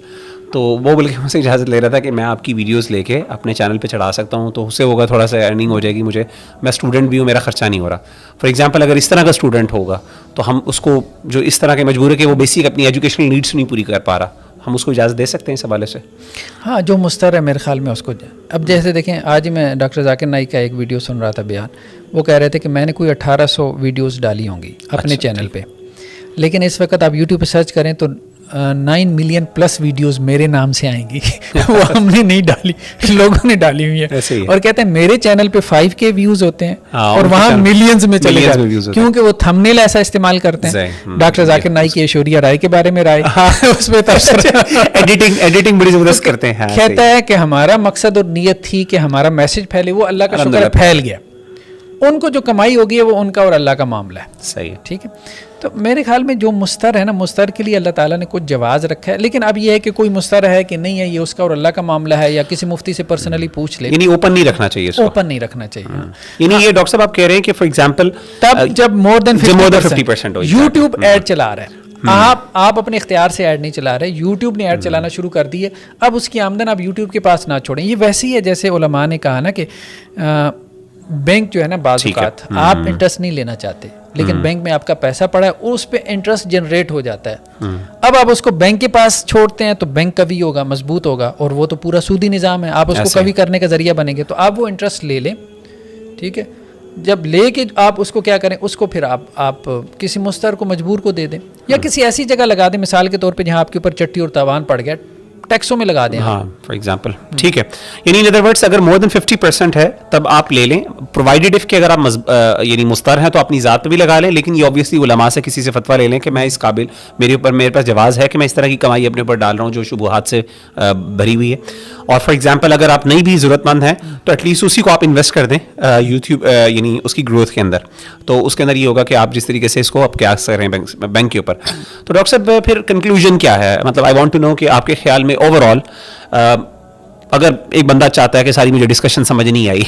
तो वो बल्कि मुझसे इजाज़त ले रहा था कि मैं आपकी वीडियोस लेके अपने चैनल पे चढ़ा सकता हूँ, तो उससे होगा थोड़ा सा अर्निंग हो जाएगी मुझे, मैं स्टूडेंट भी हूँ, मेरा खर्चा नहीं हो रहा। फॉर एग्जांपल अगर इस तरह का स्टूडेंट होगा तो हम उसको, जो इस तरह के मजबूर है कि वो बेसिक अपनी एजुकेशनल नीड्स नहीं पूरी कर पा रहा, हम उसको इजाज़त दे सकते हैं इस हवाले से? हाँ, जो मुस्तर है मेरे ख्याल में उसको। अब जैसे देखें, आज ही मैं डॉक्टर जाकिर नाइक का एक वीडियो सुन रहा था बयान, वो कह रहे थे कि मैंने कोई 1800 वीडियोस डाली होंगी अपने चैनल पे, लेकिन इस वक्त आप यूट्यूब पे सर्च करें तो 9 मिलियन प्लस वीडियोस मेरे नाम से आएंगी। वो हमने नहीं डाली, लोगों ने डाली हुई है। और कहते हैं मेरे चैनल पे 5K व्यूज होते हैं और वहाँ मिलियंस में चले जाते हैं, क्योंकि वो थंबनेल ऐसा इस्तेमाल करते हैं। डॉक्टर जाकिर नाइक की ऐश्वर्या राय के बारे में राय, उसमें एडिटिंग बड़ी जबरदस्त करते हैं। कहता है कि हमारा मकसद और नीयत थी कि हमारा मैसेज फैले, वो अल्लाह का शुक्र है फैल गया। उनको जो कमाई होगी है वो उनका और अल्लाह का मामला है। सही है, ठीक है। तो मेरे ख्याल में जो मुस्तर है ना, मुस्तर के लिए अल्लाह ताला ने कुछ जवाज रखा है, लेकिन अब ये है कि कोई मुस्तर है कि नहीं है, ये उसका और अल्लाह का मामला है, या किसी मुफ्ती से पर्सनली पूछ ले। यानी ओपन नहीं रखना चाहिए इसको। ओपन नहीं रखना चाहिए। यानी ये डॉक्टर साहब आप कह रहे हैं कि फॉर एग्जांपल तब जब मोर देन 50% यूट्यूब ऐड चला रहा है, आप अपने इख्तियार से ऐड नहीं चला रहे, यूट्यूब ने ऐड चलाना शुरू कर दी है। अब उसकी आमदन आप यूट्यूब के पास ना छोड़ें। ये वैसे ही है जैसे उलमा ने कहा ना कि बैंक जो है ना, बाज़ औक़ात आप इंटरेस्ट नहीं लेना चाहते, लेकिन बैंक में आपका पैसा पड़ा है, उस पे इंटरेस्ट जनरेट हो जाता है। अब आप उसको बैंक के पास छोड़ते हैं तो बैंक कभी होगा, मजबूत होगा, और वो तो पूरा सूदी निज़ाम है, आप उसको कभी करने का जरिया बनेंगे, तो आप वो इंटरेस्ट ले लें। ठीक है, जब लेके आप उसको क्या करें, उसको फिर आप किसी मुस्तर को मजबूर को दे दें या किसी ऐसी जगह लगा दें, मिसाल के तौर पे जहाँ आपके ऊपर चट्टी और तावान पड़ गया, टैक्सों में लगा दें। हाँ, फॉर एग्जांपल, ठीक है। यानी इन अदर वर्ड्स अगर मोर देन 50% है तब आप ले लें, प्रोवाइडेड इफ कि अगर आप यानी मुस्तर हैं तो अपनी ज़ात पे भी लगा लें, लेकिन ये ऑब्वियसली उलमा से किसी से फतवा ले लें कि मैं इस काबिल, मेरे पास जवाज़ है कि मैं इस तरह की कमाई अपने ऊपर डाल रहा हूँ जो शुबुहात से भरी हुई है। और फॉर एग्जांपल अगर आप नहीं भी ज़रूरतमंद हैं तो एटलीस्ट उसी को आप इन्वेस्ट कर दें यूट्यूब यानी उसकी ग्रोथ के अंदर, तो उसके अंदर ये होगा कि आप जिस तरीके से इसको आप क्या कर रहे हैं बैंक के ऊपर। तो डॉक्टर साहब फिर कंक्लूजन क्या है, मतलब आई वांट टू नो कि आपके ख्याल में ओवरऑल अगर एक बंदा चाहता है कि सारी मुझे डिस्कशन समझ नहीं आई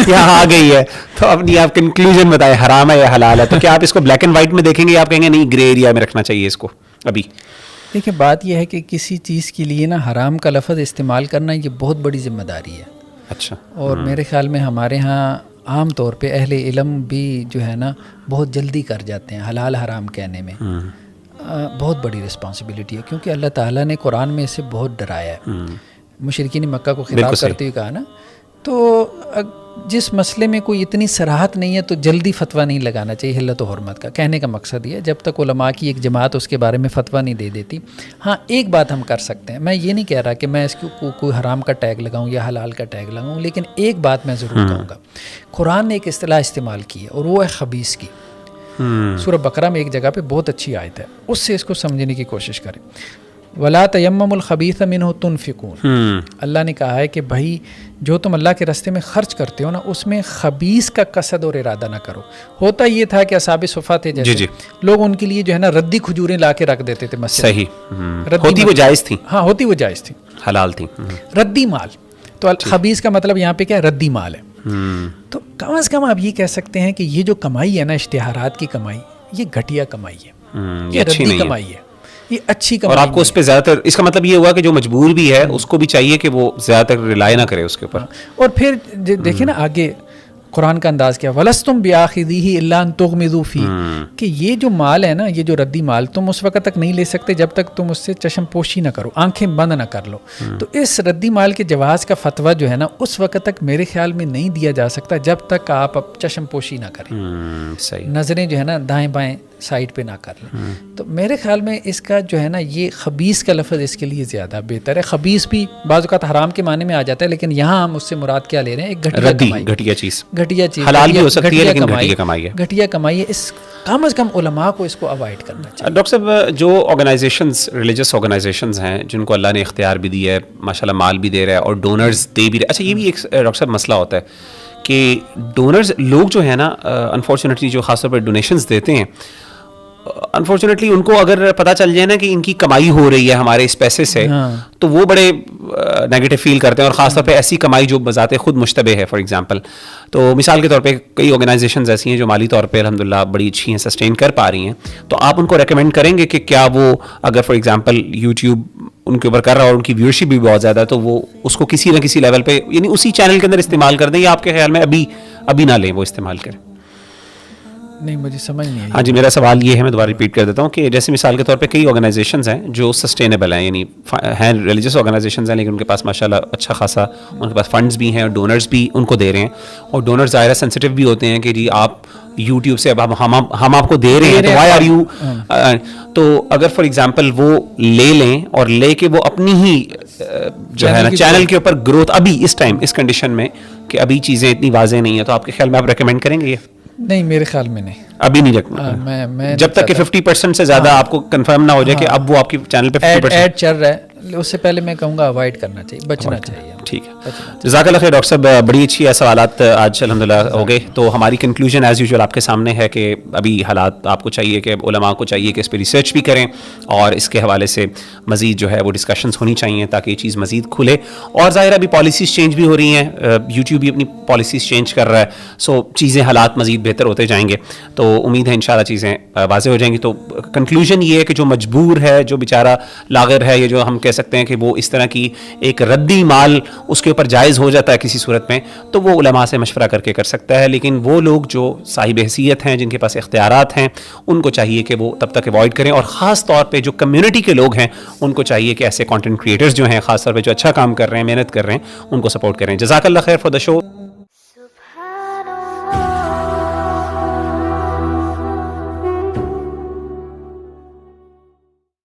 यहाँ आ गई है, तो अपनी आप कंक्लूजन बताएं, हराम है या हलाल है, तो क्या आप इसको ब्लैक एंड वाइट में देखेंगे या आप कहेंगे नहीं ग्रे एरिया में रखना चाहिए इसको अभी? देखिए, बात यह है कि किसी चीज़ के लिए ना हराम का लफ्ज़ इस्तेमाल करना ये बहुत बड़ी जिम्मेदारी है। अच्छा। और मेरे ख्याल में हमारे यहाँ आम तौर पे अहले इल्म भी जो है ना बहुत जल्दी कर जाते हैं हलाल हराम कहने में। बहुत बड़ी रिस्पॉन्सिबिलिटी है, क्योंकि अल्लाह ताला ने कुरान में इसे बहुत डराया है। मुशरिकीन मक्का को खिताब करते हुए कहा ना, तो जिस मसले में कोई इतनी सराहत नहीं है तो जल्दी फतवा नहीं लगाना चाहिए हिल्लत व हुर्मत का। कहने का मकसद ये है, जब तक उलमा की एक जमात उसके बारे में फतवा नहीं दे देती। हाँ, एक बात हम कर सकते हैं, मैं ये नहीं कह रहा कि मैं इसको कोई हराम का टैग लगाऊं या हलाल का टैग लगाऊं, लेकिन एक बात मैं ज़रूर कहूँगा, कुरान ने एक इस्तिलाह इस्तेमाल की है और वो है खबीस की। सूरह बकरा में एक जगह पे बहुत अच्छी आयत है, उससे इसको समझने की कोशिश करें। वला तयम्ममुल खबीथ मिन्हु तुनफिकून, अल्लाह ने कहा है कि भाई जो तुम अल्लाह के रास्ते में खर्च करते हो ना, उसमें खबीस का कसद और इरादा ना करो। होता ये था कि असाबे सुफ़ा थे जैसे लोग, उनके लिए जो है ना रद्दी खजूरें ला के रख देते थे मस्जिद। सही। होती वो जायज़ थी। हाँ, होती वो जायज़ थी, हलाल थी। रद्दी माल, तो खबीस का मतलब यहाँ पे क्या है, रद्दी माल है। तो कम से कम आप ये कह सकते हैं कि ये जो कमाई है ना, इश्तिहारात की कमाई, ये घटिया कमाई है, ये रद्दी कमाई है, ये अच्छी कमाई। और आपको उस पर ज़्यादातर, इसका मतलब ये हुआ कि जो मजबूर भी है उसको भी चाहिए कि वो ज़्यादातर रिलाय ना करे उसके ऊपर। और फिर देखिए ना आगे कुरान का अंदाज़ क्या, वलस्तुम बिआखिज़िही इल्ला अन तुग़मिज़ू फ़ीह, कि ये जो माल है ना, ये जो रद्दी माल, तुम उस वक्त तक नहीं ले सकते जब तक तुम उससे चश्म पोशी ना करो, आंखें बंद ना कर लो। तो इस रद्दी माल के जवाज़ का फतवा जो है ना, उस वक्त तक मेरे ख्याल में नहीं दिया जा सकता जब तक आप चश्म पोशी ना करें, सही, नज़रें जो है ना दाएं बाएं साइड पे ना कर लें। तो मेरे ख्याल में इसका जो है ना, ये खबीस का लफ्ज़ इसके लिए ज़्यादा बेहतर है। खबीस भी बाज़ औक़ात हराम के माने में आ जाता है, लेकिन यहाँ हम उससे मुराद क्या ले रहे हैं, एक घटिया चीज़, हलाल भी हो सकती है लेकिन घटिया कमाई है, घटिया कमाई है। इस कम से कम उलमा को इसको अवॉइड करना चाहिए। डॉक्टर साहब, जो ऑर्गेनाइजेशंस, रिलीजियस ऑर्गेनाइजेशंस हैं जिनको अल्लाह ने इख्तियार भी दिया है, माशाल्लाह माल भी दे रहा है और डोनर्स दे भी रहे। अच्छा, ये भी एक डॉक्टर साहब मसला होता है कि डोनर्स लोग जो है ना, अनफॉर्चुनेटली जो खासतौर पर डोनेशंस देते हैं, अनफॉर्चुनेटली उनको अगर पता चल जाए ना कि इनकी कमाई हो रही है हमारे इस पैसे से, तो वो बड़े नेगेटिव फील करते हैं। और ख़ासतौर पे ऐसी कमाई जो बज़ाते खुद मुश्तबे है। फॉर एग्जांपल, तो मिसाल के तौर पे कई ऑर्गेनाइजेशंस ऐसी हैं जो माली तौर पे अल्हम्दुलिल्लाह बड़ी अच्छी हैं, सस्टेन कर पा रही हैं, तो आप उनको रेकमेंड करेंगे कि क्या वो अगर फॉर एग्जांपल यूट्यूब उनके ऊपर कर रहा है और उनकी व्यूअरशिप भी बहुत ज़्यादा है, तो वो उसको किसी न किसी लेवल पे यानी उसी चैनल के अंदर इस्तेमाल कर दें, या आपके ख्याल में अभी ना लें, वो इस्तेमाल करें? नहीं, मुझे समझ नहीं आई। हाँ जी, मेरा सवाल ये है, मैं दोबारा रिपीट कर देता हूँ कि जैसे मिसाल के तौर पे कई ऑर्गेनाइजेशंस हैं जो सस्टेनेबल हैं, यानी हैं रिलीजियस ऑर्गेनाइजेशंस हैं, लेकिन उनके पास माशाल्लाह अच्छा खासा उनके पास फंड्स भी हैं और डोनर्स भी उनको दे रहे हैं। और डोनर्स ज़ाहिर सेंसिटिव भी होते हैं कि जी आप यूट्यूब से अब हम आपको दे रहे हैं, तो वाई आर यू। तो अगर फॉर एग्जांपल वो ले लें और लेके वो अपनी ही जो है ना चैनल के ऊपर ग्रोथ, अभी इस टाइम इस कंडीशन में कि अभी चीज़ें इतनी वाज़ेह नहीं है, तो आपके ख्याल में आप रेकमेंड करेंगे ये? नहीं, मेरे ख्याल में नहीं, अभी नहीं रखना। मैं जब तक कि 50% से ज़्यादा आपको कंफर्म ना हो जाए कि अब वो आपकी चैनल पे 50% ऐड चल रहा है, उससे पहले मैं कहूँगा अवॉइड करना चाहिए, बचना चाहिए। ठीक है, जज़ाकल्लाह खैर डॉक्टर साहब, बड़ी अच्छी सवालात आज अल्हम्दुलिल्लाह हो गए। तो हमारी कंक्लूजन एज़ यूजुअल आपके सामने है कि अभी हालात आपको चाहिए कि उलमा को चाहिए कि इस पर रिसर्च भी करें और इसके हवाले से मज़ीद जो है वो डिस्कशंस होनी चाहिए ताकि ये चीज़ मज़ीद खुले। और ज़ाहिर अभी पॉलिसीज़ चेंज भी हो रही हैं, यूट्यूब भी अपनी पॉलिसीज़ चेंज कर रहा है, सो चीज़ें हालात मज़ीद बेहतर होते जाएंगे, तो उम्मीद है इंशाल्लाह चीज़ें वाज़ेह हो जाएंगी। तो कंक्लूजन ये है कि जो मजबूर है, जो बेचारा लागर है, ये जो हम कह सकते हैं कि वो इस तरह की एक रद्दी माल उसके ऊपर जायज़ हो जाता है किसी सूरत में, तो वो उलमा से मशवरा करके कर सकता है। लेकिन वो लोग जो साहिब हैसियत हैं, जिनके पास इख्तियारात हैं, उनको चाहिए कि वो तब तक अवॉइड करें। और ख़ास तौर पे जो कम्युनिटी के लोग हैं, उनको चाहिए कि ऐसे कंटेंट क्रिएटर्स जो हैं, ख़ास तौर पे जो अच्छा काम कर रहे हैं, मेहनत कर रहे हैं, उनको सपोर्ट करें। जज़ाकल्लाह खैर फॉर द शो।